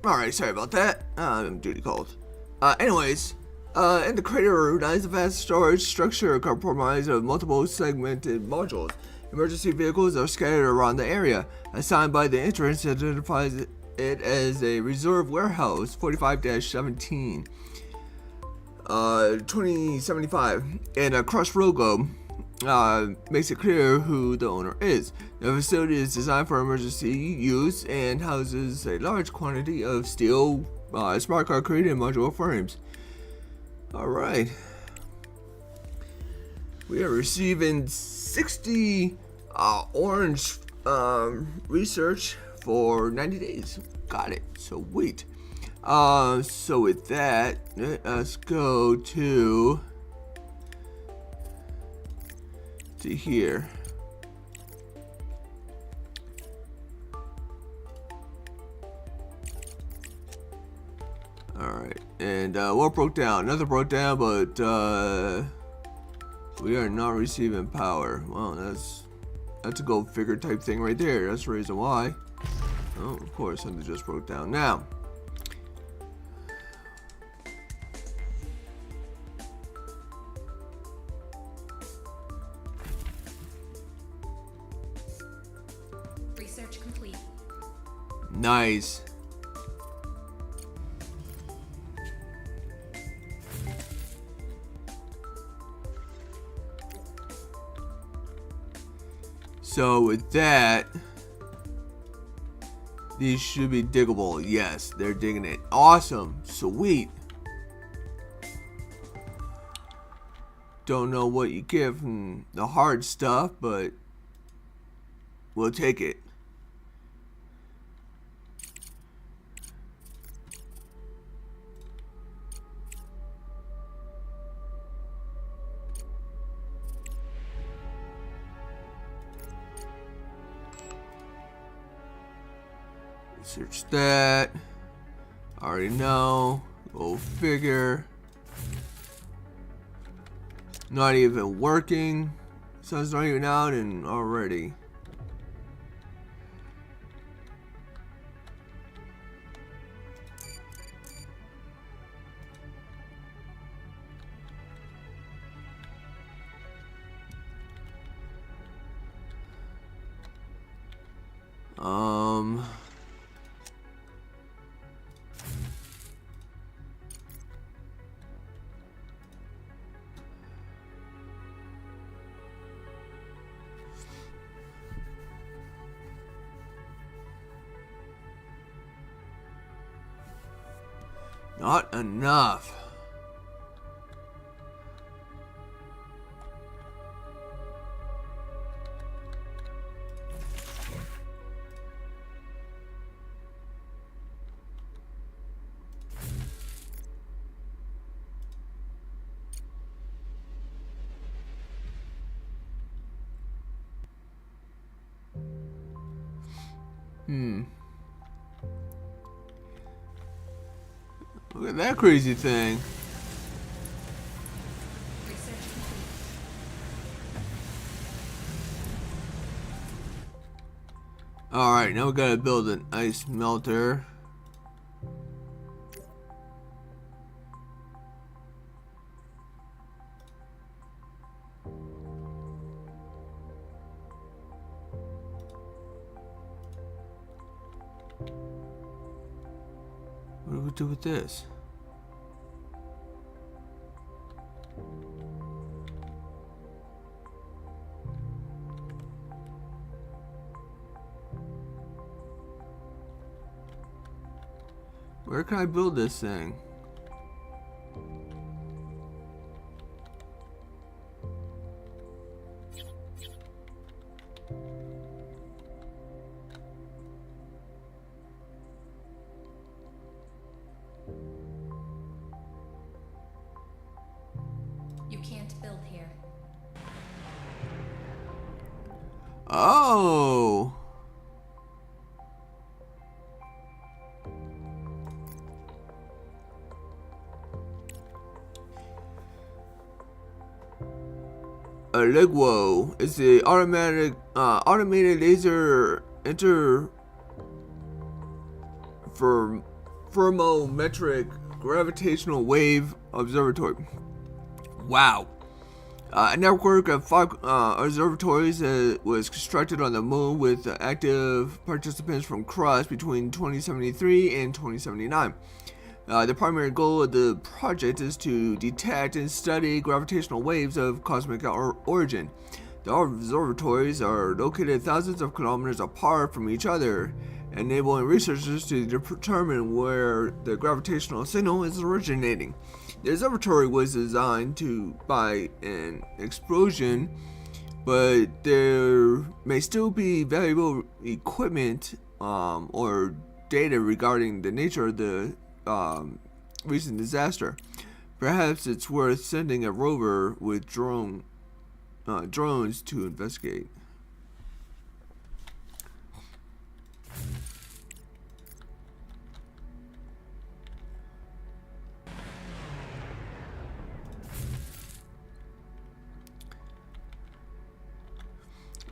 Alright, sorry about that. I'm duty called. Anyways, in the crater lies a vast storage structure comprised of multiple segmented modules. Emergency vehicles are scattered around the area. A sign by the entrance identifies it as a reserve warehouse 45-17. 2075, and a Crust logo makes it clear who the owner is. The facility is designed for emergency use and houses a large quantity of steel, smart concrete, and modular frames. Alright. We are receiving 60 orange research for 90 days. Got it. Sweet. So with that, let us go to here. Alright, and what broke down? Nothing broke down, but we are not receiving power. Well, that's a go figure type thing right there. That's the reason why. Oh, of course, something just broke down. Now, research complete. nice. So with that, these should be diggable. Yes, they're digging it. Awesome. Sweet. Don't know what you get from the hard stuff, but we'll take it. Search that. Already know. Go figure. Not even working. Sun's not even out and already. Not enough. Look at that crazy thing. Alright, now we gotta build an ice melter. What do we do with this? Where can I build this thing? You can't build here. Oh. A Ligwo is the automated laser thermometric gravitational wave observatory. Wow. A network of 5 observatories was constructed on the moon with active participants from Crust between 2073 and 2079. The primary goal of the project is to detect and study gravitational waves of cosmic origin. The observatories are located thousands of kilometers apart from each other, enabling researchers to determine where the gravitational signal is originating. The observatory was designed by an explosion, but there may still be valuable equipment or data regarding the nature of the recent disaster. Perhaps it's worth sending a rover with drones to investigate.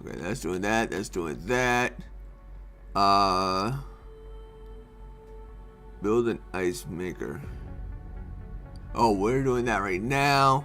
Okay, that's doing that. That's doing that. Build an ice maker. Oh, we're doing that right now.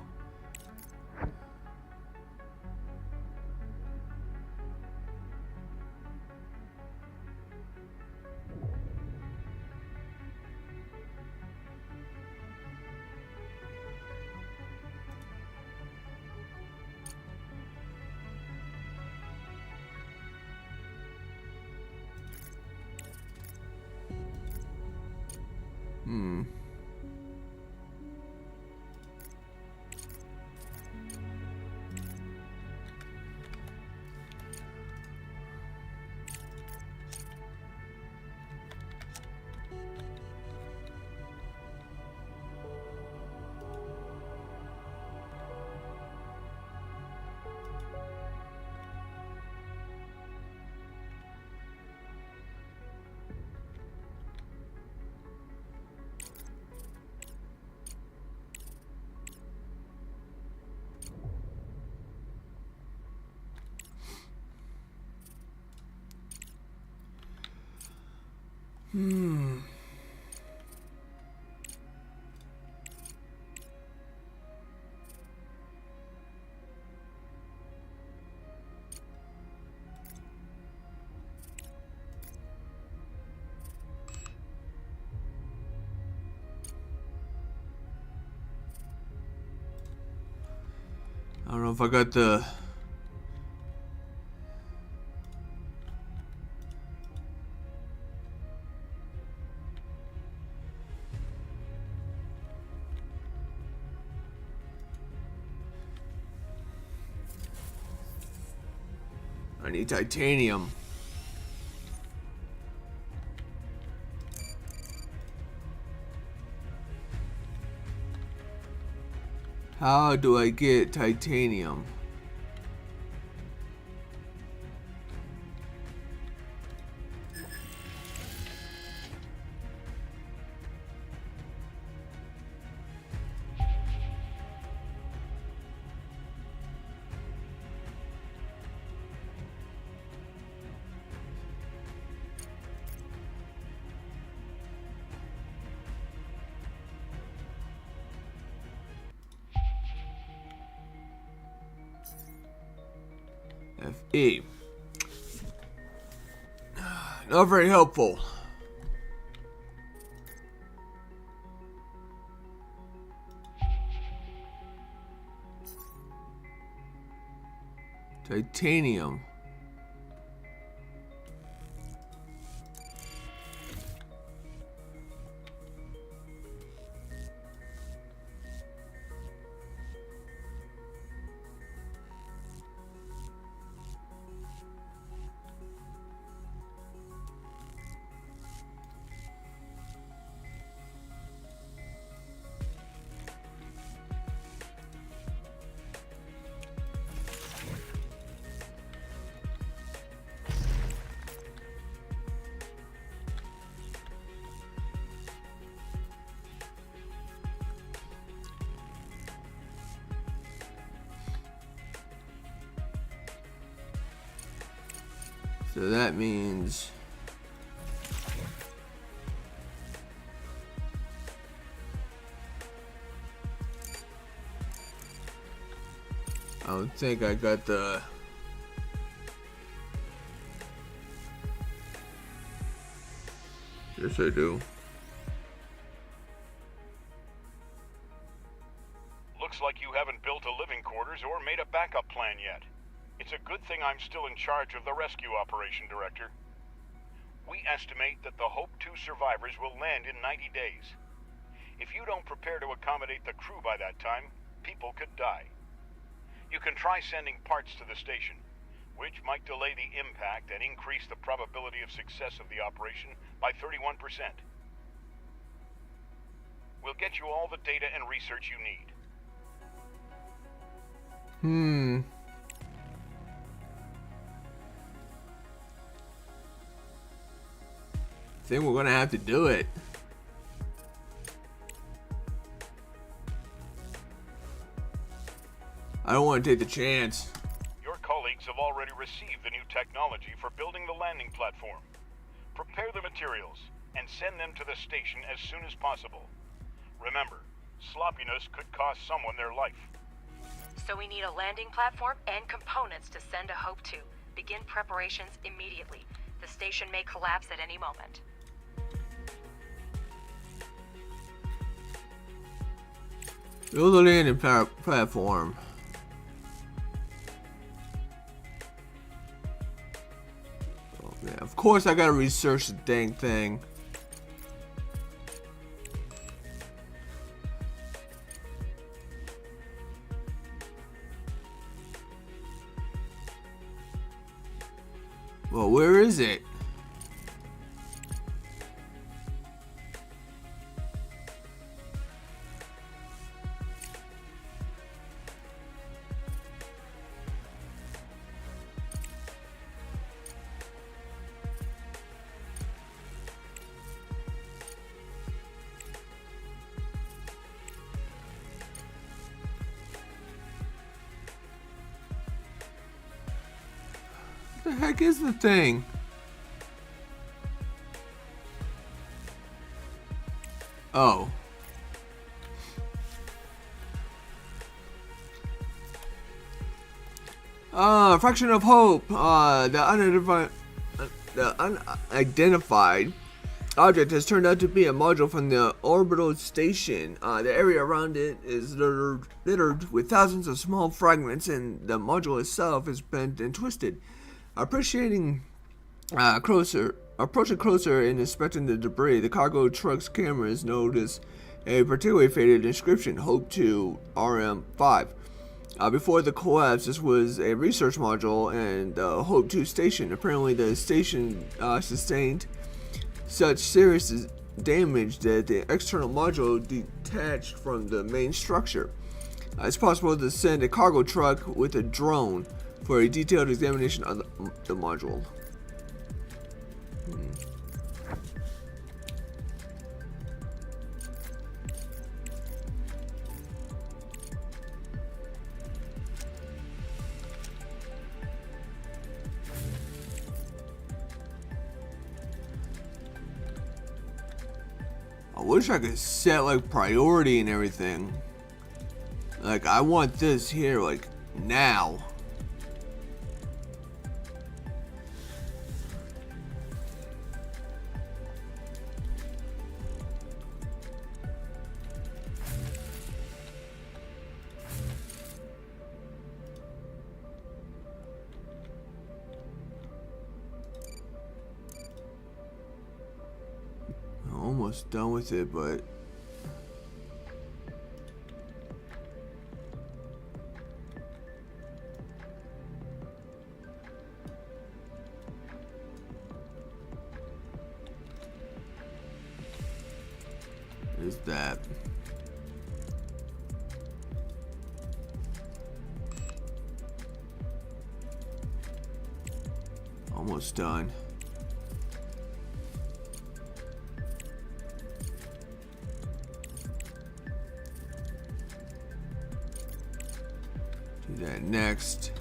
I don't know if I got the... I need titanium. How do I get titanium? FE. Not very helpful. Titanium. So that means I don't think I got the yes I do. Looks like you haven't built a living quarters or made a backup plan yet. It's a good thing I'm still in charge of the rescue operation, Director. We estimate that the Hope 2 survivors will land in 90 days. If you don't prepare to accommodate the crew by that time, people could die. You can try sending parts to the station, which might delay the impact and increase the probability of success of the operation by 31%. We'll get you all the data and research you need. I think we're gonna have to do it. I don't want to take the chance. Your colleagues have already received the new technology for building the landing platform. Prepare the materials and send them to the station as soon as possible. Remember, sloppiness could cost someone their life. So we need a landing platform and components to send to Hope 2. Begin preparations immediately. The station may collapse at any moment. Build a landing platform. Oh, yeah, of course I gotta research the dang thing. Well, where is it? What the heck is the thing? Oh. Fraction of hope. The unidentified object has turned out to be a module from the orbital station. The area around it is littered with thousands of small fragments, and the module itself is bent and twisted. Approaching closer and inspecting the debris, the cargo truck's cameras notice a particularly faded inscription, Hope 2 RM5. Before the collapse, this was a research module and the Hope 2 station. Apparently, the station sustained such serious damage that the external module detached from the main structure. It's possible to send a cargo truck with a drone for a detailed examination of the module. I wish I could set like priority and everything. Like, I want this here like now. Almost done with it, but there's that. Almost done. Do that next.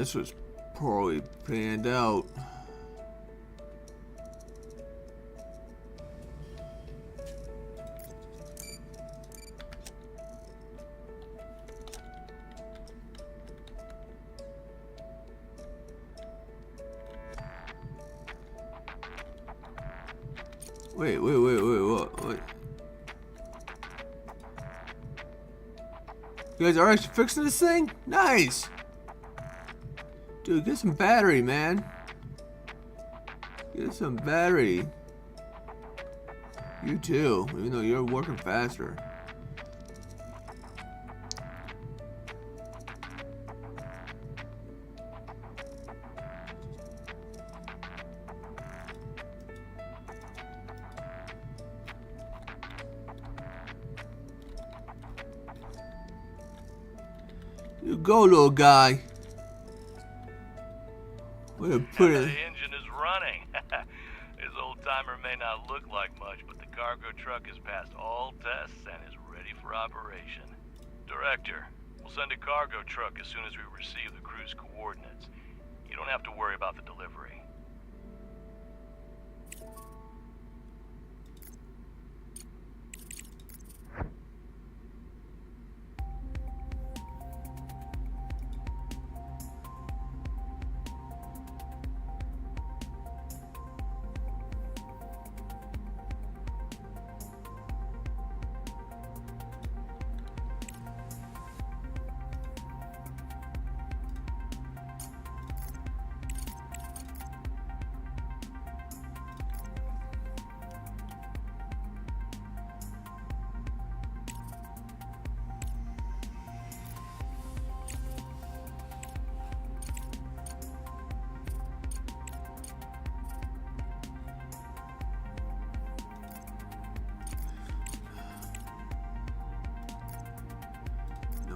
This was poorly planned out. Wait, what? You guys are actually fixing this thing? Nice! Dude, get some battery, man. Get some battery. You too, even though you're working faster. You go, little guy. Where to put it? The engine is running. This old timer may not look like much, but the cargo truck has passed all tests and is ready for operation. Director, we'll send a cargo truck as soon as we receive the crew's coordinates. You don't have to worry about the delivery.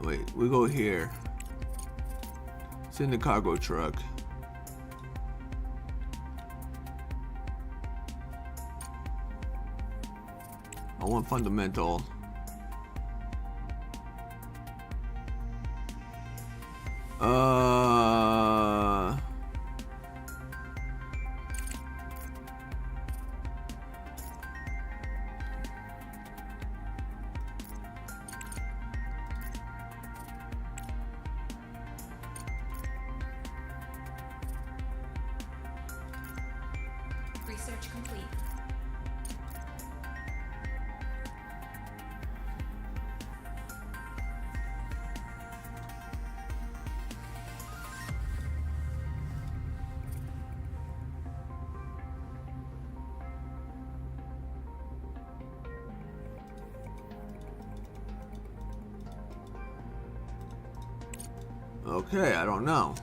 Wait, we go here. It's in the cargo truck. I want fundamental. Research complete. Okay, I don't know.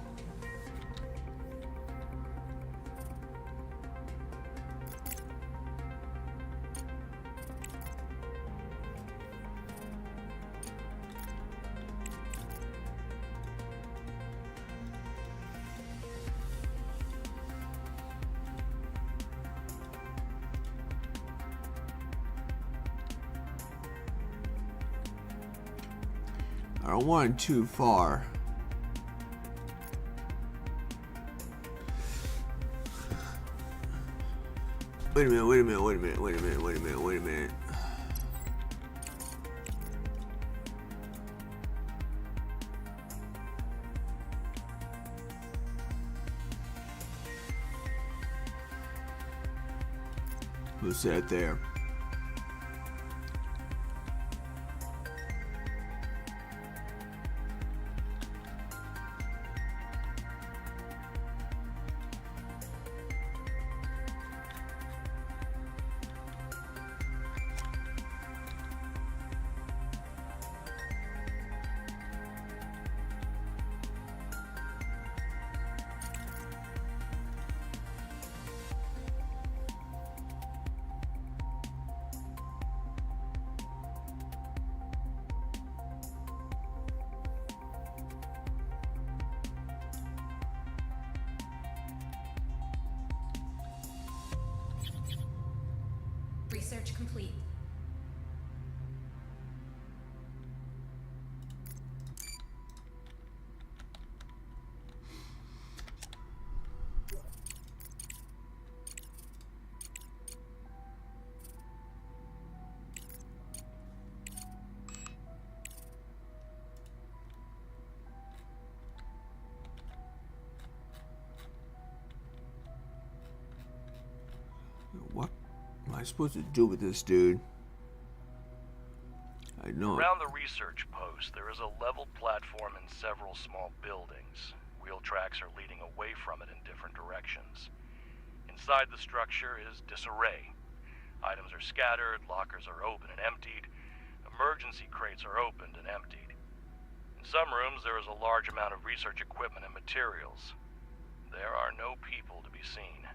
I don't want it too far. Wait a minute. Who's that there? Research complete. What am I supposed to do with this dude? I know. Around the research post, there is a level platform and several small buildings. Wheel tracks are leading away from it in different directions. Inside the structure is disarray. Items are scattered, lockers are open and emptied, emergency crates are opened and emptied. In some rooms, there is a large amount of research equipment and materials. There are no people to be seen.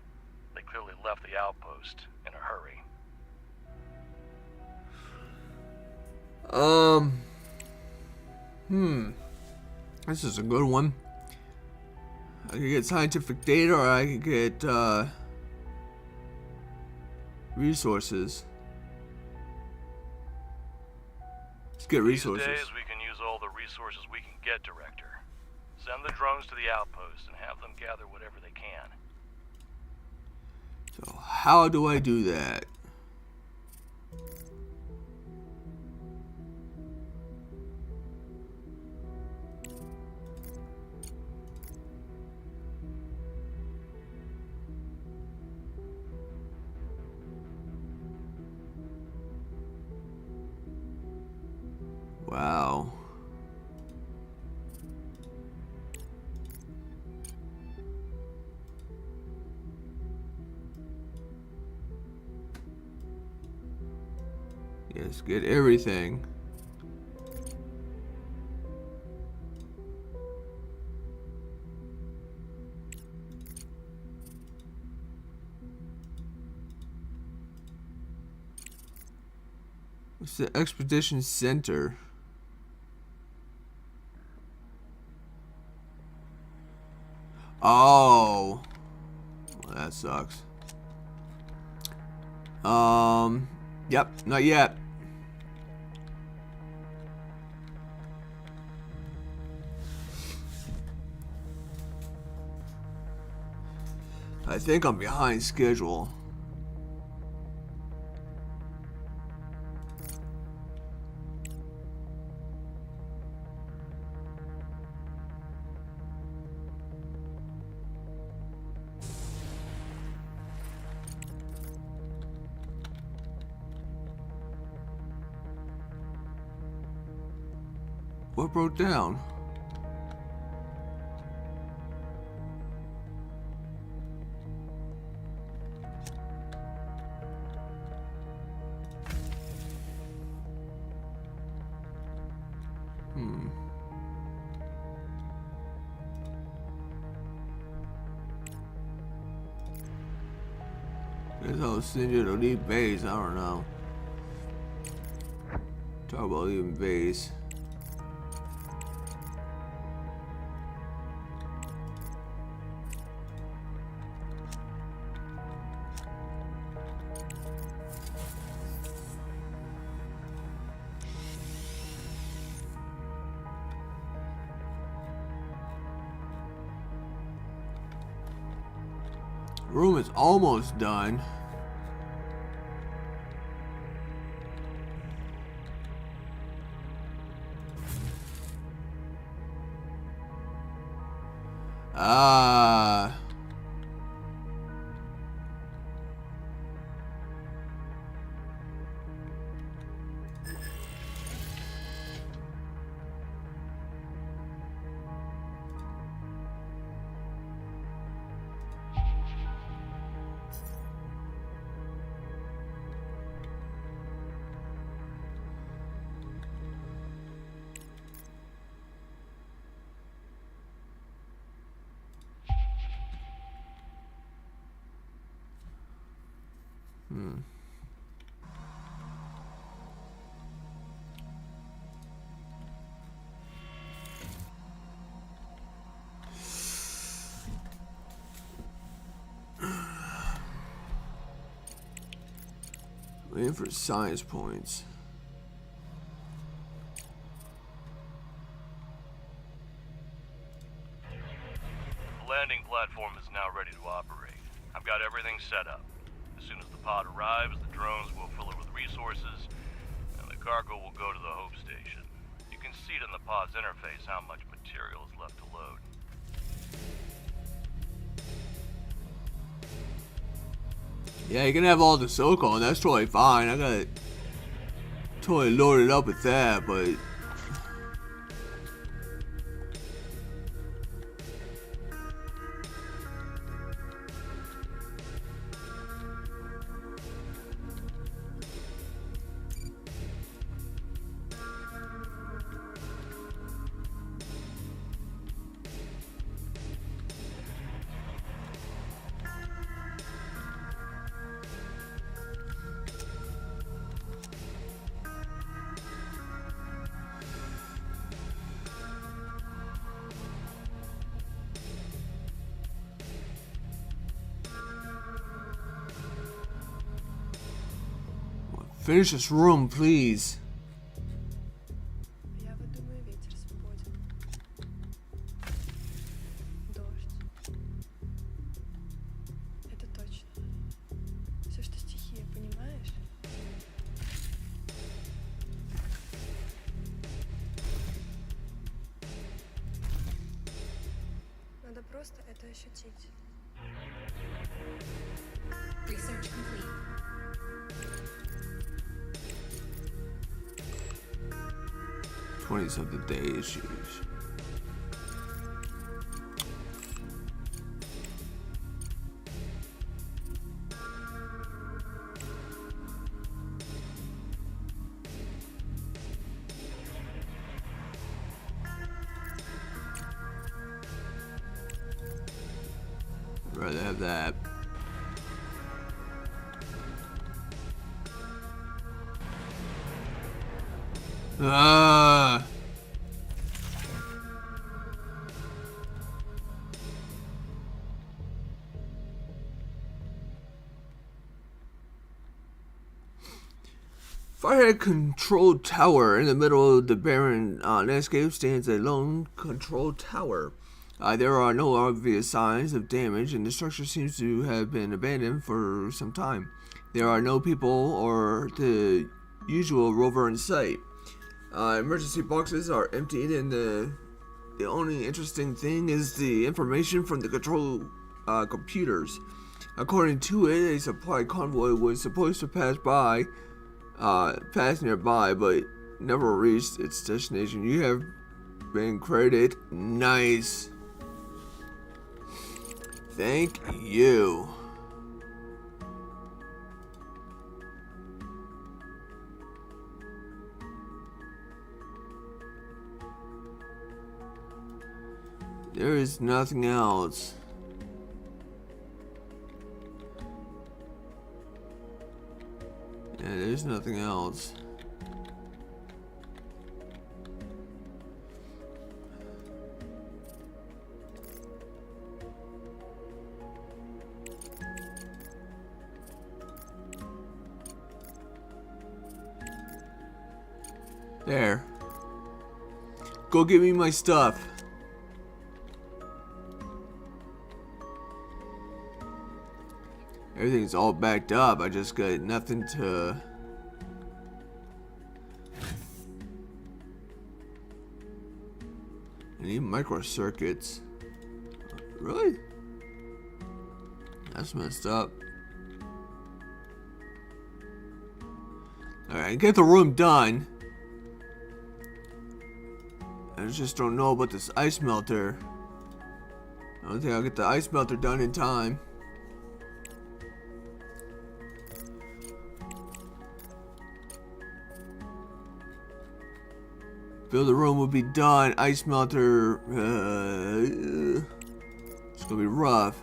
They clearly left the outpost in a hurry. This is a good one. I could get scientific data, or I could get resources. Let's get resources. These days, we can use all the resources we can get, Director. Send the drones to the outpost and have them gather whatever they can. So how do I do that? Wow. Yes, get everything. What's the expedition center? Oh, well, that sucks. Yep, not yet. I think I'm behind schedule. What broke down? Guess I'll send you to leave base. I don't know. Talk about leaving base. Room is almost done. Waiting for science points. The landing platform is now ready to operate. I've got everything set up. As soon as the pod arrives, the drones will fill it with resources, and the cargo will go to the Hope Station. You can see it in the pod's interface how much material is left to load. Yeah, you can have all the silicone. That's totally fine. I got it totally loaded up with that, but finish this room, please. Я вот думаю, ветер свободен. Дождь. Это точно. Все, что стихия, понимаешь? Надо просто это ощутить. Research complete. Twenties of the day issues. I'd rather have that. Ah. Firehead control tower. In the middle of the barren landscape stands a lone control tower. There are no obvious signs of damage, and the structure seems to have been abandoned for some time. There are no people or the usual rover in sight. Emergency boxes are emptied, and the only interesting thing is the information from the control computers. According to it, a supply convoy was supposed to pass nearby, but never reached its destination. You have been credited. Nice. Thank you. There is nothing else. Yeah, there's nothing else. There. Go get me my stuff. Everything's all backed up. I just got nothing to... I need microcircuits. Really? That's messed up. Alright, get the room done. I just don't know about this ice melter. I don't think I'll get the ice melter done in time. Build the room will be done. Ice melter. It's gonna be rough.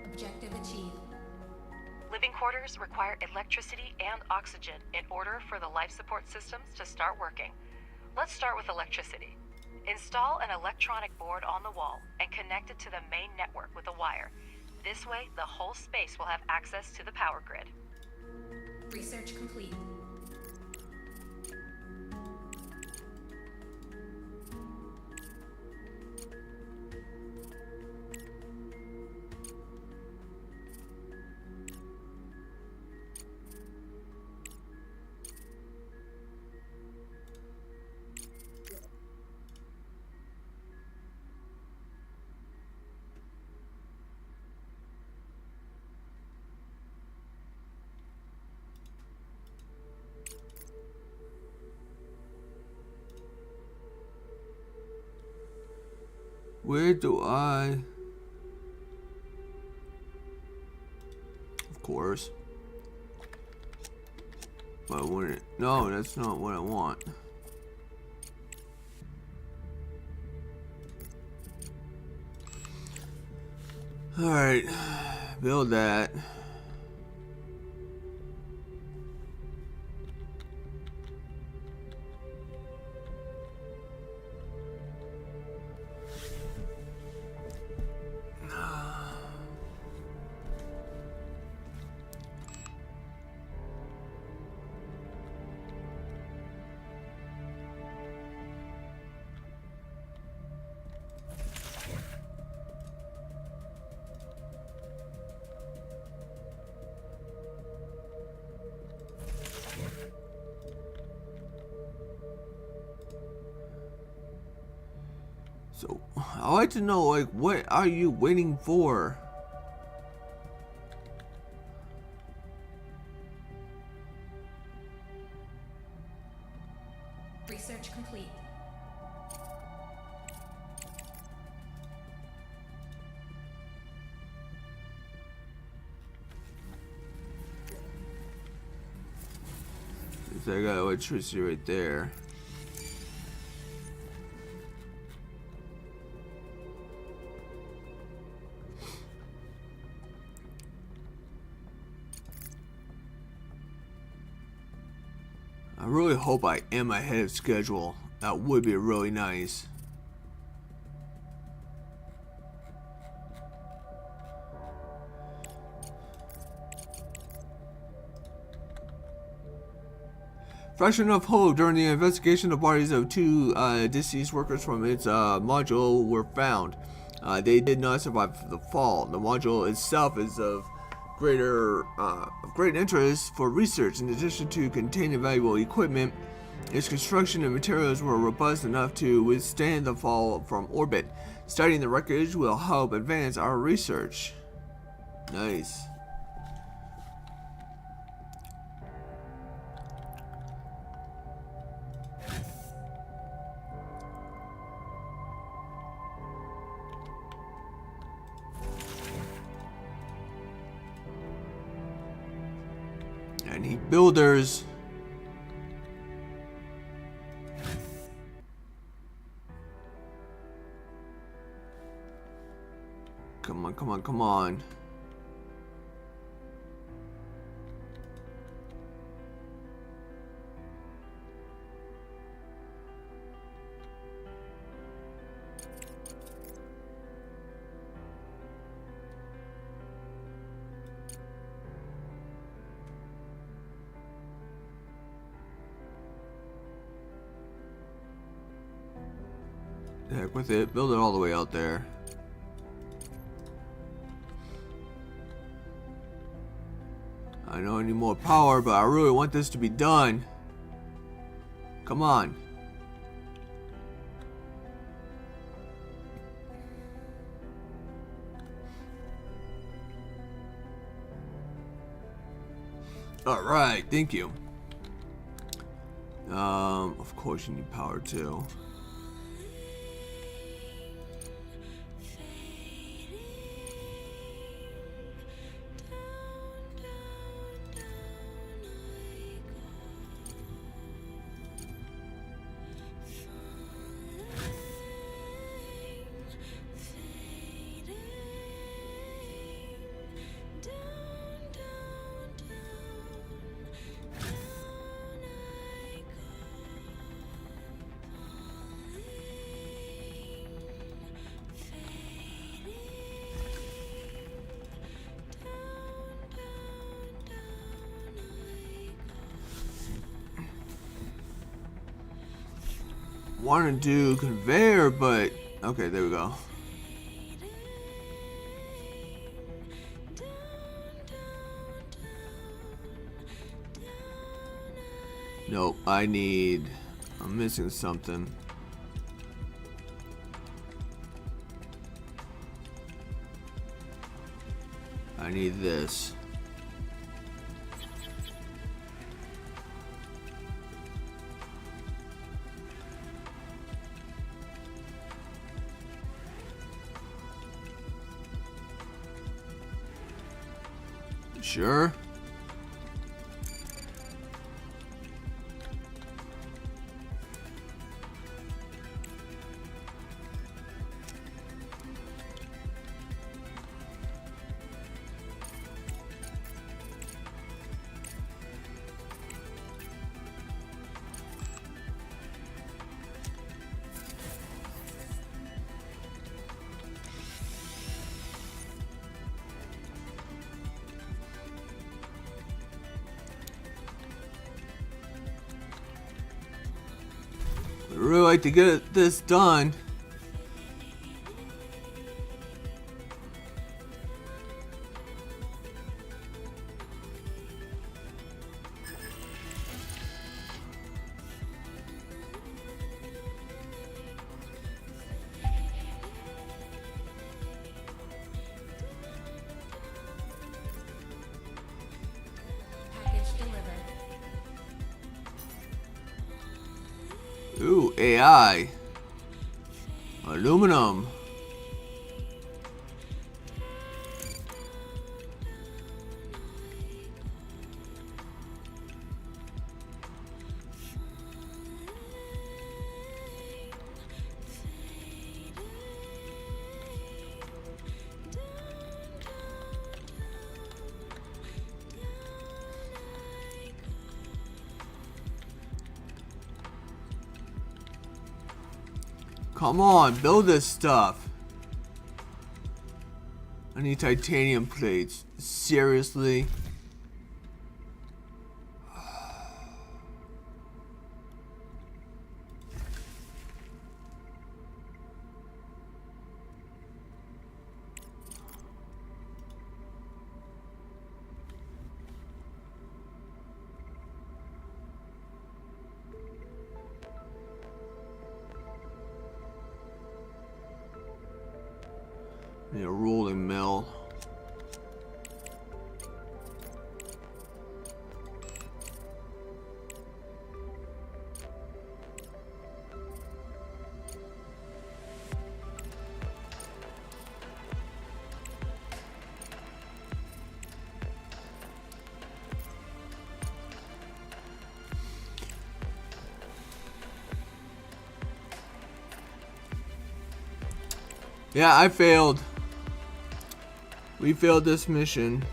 Objective achieved. Living quarters require electricity and oxygen in order for the life support systems to start working. Let's start with electricity. Install an electronic board on the wall and connect it to the main network with a wire. This way, the whole space will have access to the power grid. Research complete. Where do I... Of course. I want it. No, that's not what I want. Alright. Build that. So, I'd like to know, like, what are you waiting for? Research complete. I got electricity right there. I really hope I am ahead of schedule. That would be really nice. Fresh enough hope during the investigation, the bodies of two deceased workers from its module were found. They did not survive the fall. The module itself is of great interest for research. In addition to containing valuable equipment, its construction and materials were robust enough to withstand the fall from orbit. Studying the wreckage will help advance our research. Nice. I need builders. Come on, come on, come on. Heck with it, build it all the way out there. I know I need more power, but I really want this to be done. Come on. Alright, thank you. Of course you need power too. Want to do conveyor, but okay, there we go. Nope, I'm missing something. I need this. Sure. I'd really like to get this done. Package delivered. Ooh, AI. Aluminum. Come on, build this stuff. I need titanium plates. Seriously? Need a rolling mill. Yeah, I failed. We failed this mission.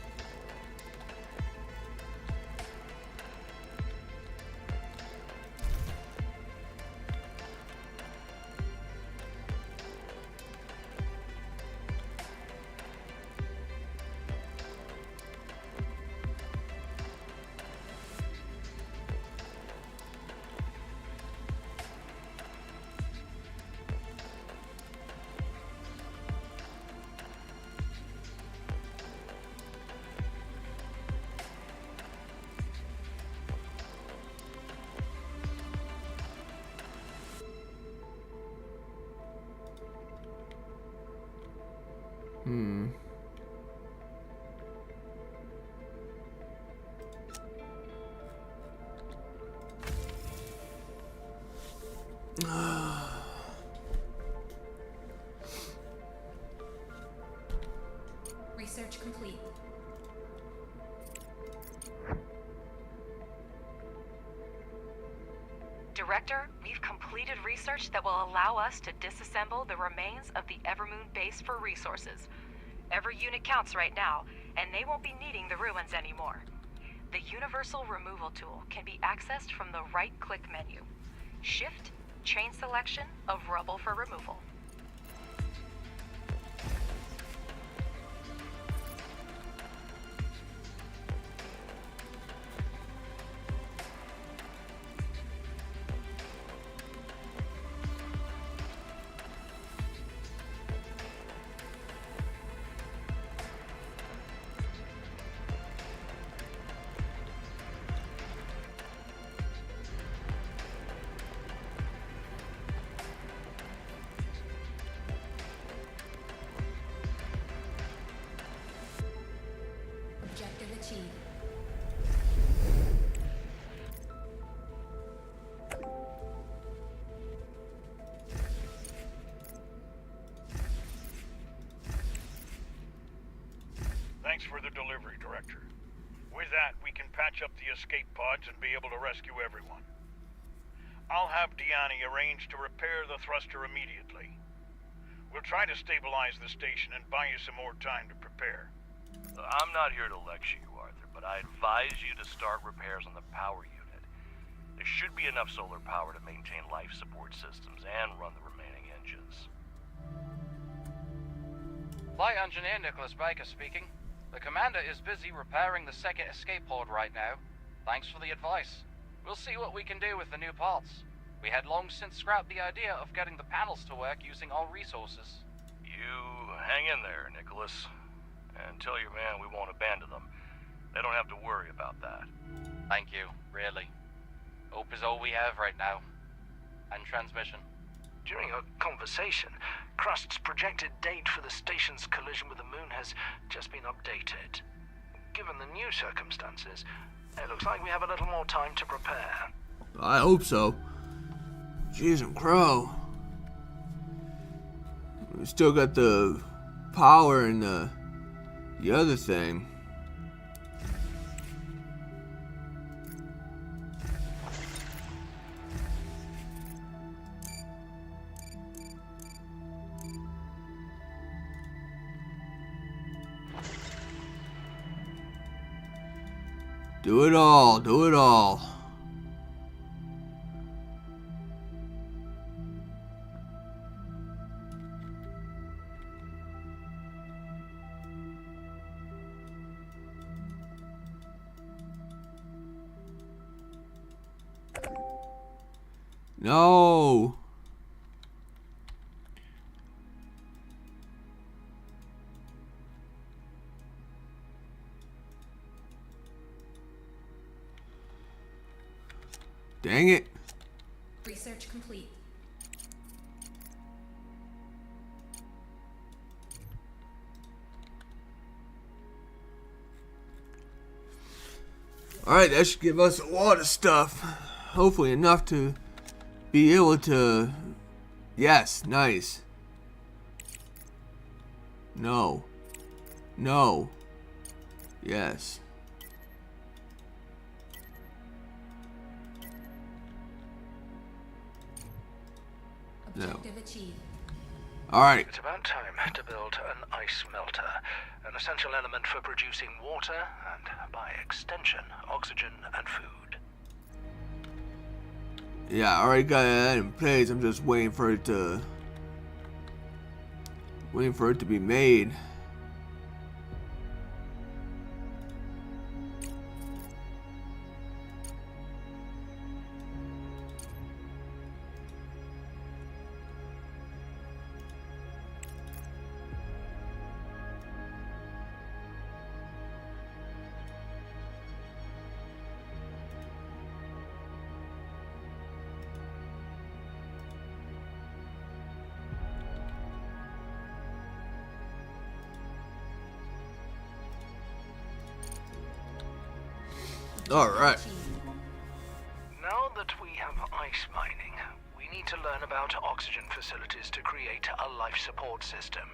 Research complete. Director, we've completed research that will allow us to disassemble the remains of the Evermoon base for resources. Every unit counts right now, and they won't be needing the ruins anymore. The Universal Removal tool can be accessed from the right-click menu. Shift, chain selection of rubble for removal. Objective achieved. Thanks for the delivery, Director. With that, we can patch up the escape pods and be able to rescue everyone. I'll have Deani arrange to repair the thruster immediately. We'll try to stabilize the station and buy you some more time to prepare. I'm not here to lecture you, Arthur, but I advise you to start repairs on the power unit. There should be enough solar power to maintain life support systems and run the remaining engines. Flight Engineer Nicholas Baker speaking. The commander is busy repairing the second escape pod right now. Thanks for the advice. We'll see what we can do with the new parts. We had long since scrapped the idea of getting the panels to work using all resources. You hang in there, Nicholas. And tell your man we won't abandon them. They don't have to worry about that. Thank you, really. Hope is all we have right now. And transmission. During our conversation, Crust's projected date for the station's collision with the moon has just been updated. Given the new circumstances, it looks like we have a little more time to prepare. I hope so. Jeez and crow. We still got the power and the other thing. Do it all, do it all. No. Dang it. Research complete. Alright, that should give us a lot of stuff. Hopefully enough to be able to... Yes, nice. No. No. Yes. Objective achieved. Alright. It's about time to build an ice melter, an essential element for producing water and, by extension, oxygen and food. Yeah, I already got that in place. I'm just waiting for it to be made. Alright. Now that we have ice mining, we need to learn about oxygen facilities to create a life support system,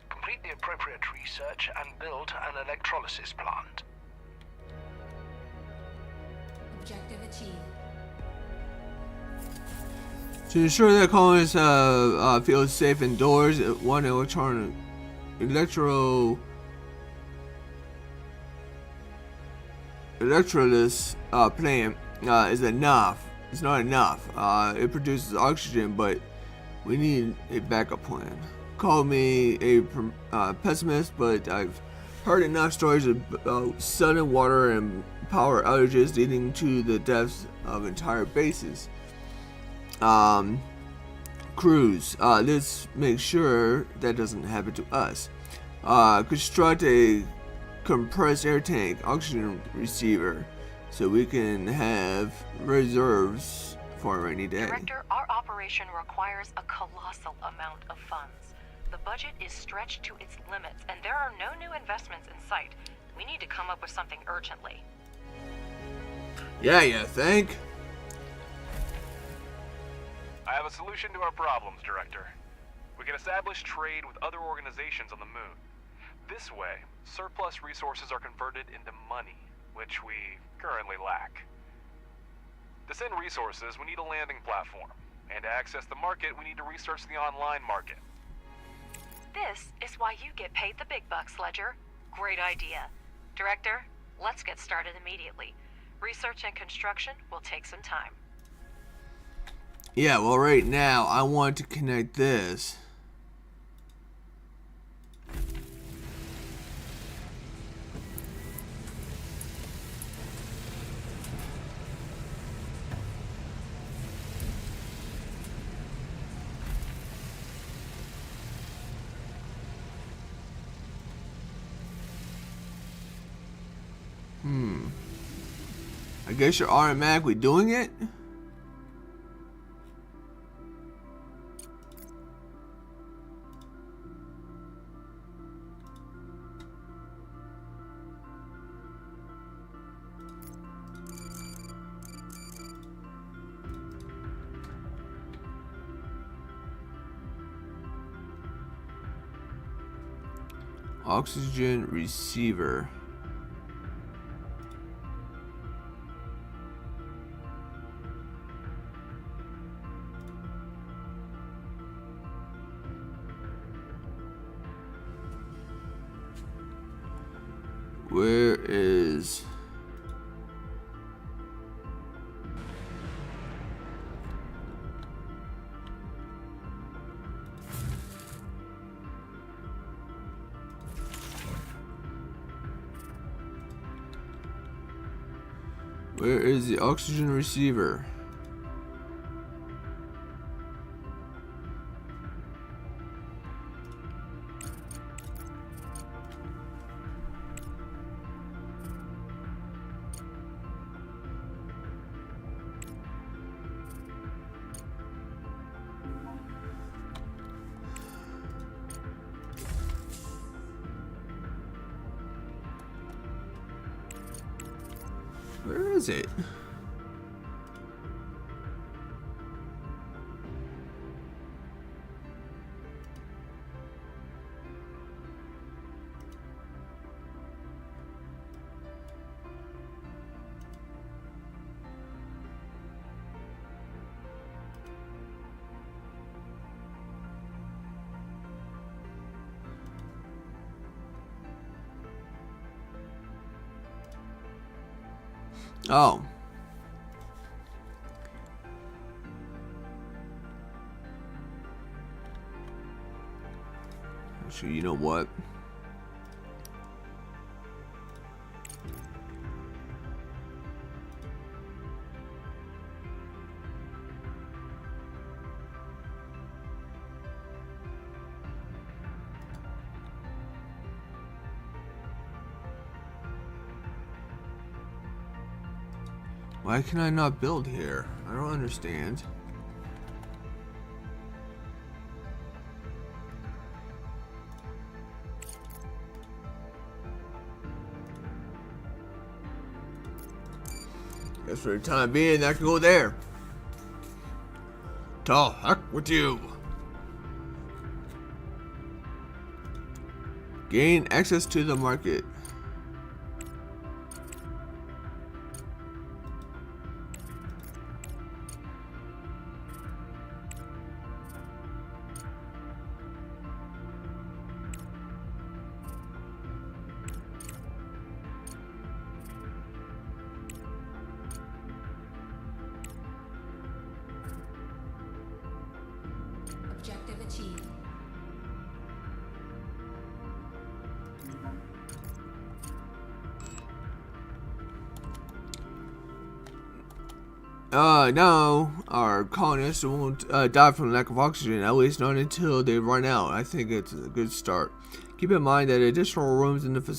complete the appropriate research, and build an electrolysis plant. Objective achieved. To ensure that colonists feel safe indoors, one electrolysis plant is enough. It's not enough. It produces oxygen, but we need a backup plan. Call me a pessimist, but I've heard enough stories about sudden water and power outages leading to the deaths of entire bases. Crews. Let's make sure that doesn't happen to us. Construct a compressed air tank oxygen receiver so we can have reserves for a rainy day. Director, our operation requires a colossal amount of funds. The budget is stretched to its limits, and there are no new investments in sight. We need to come up with something urgently. Yeah, you think? I have a solution to our problems, Director. We can establish trade with other organizations on the moon. This way, surplus resources are converted into money. which we currently lack. To send resources, we need a landing platform. And to access the market, we need to research the online market. This is why you get paid the big bucks, Ledger. Great idea. Director, let's get started immediately. Research and construction will take some time. Yeah, well, right now, I want to connect this. I guess you're automatically doing it? Oxygen receiver. Where is... Where is the oxygen receiver? Where is it? Oh. Actually, you know what? Why can I not build here? I don't understand. Guess for the time being, I can go there. To heck with you. Gain access to the market. Objective achieved. No, our colonists won't die from lack of oxygen, at least not until they run out. I think it's a good start. Keep in mind that additional rooms in the facility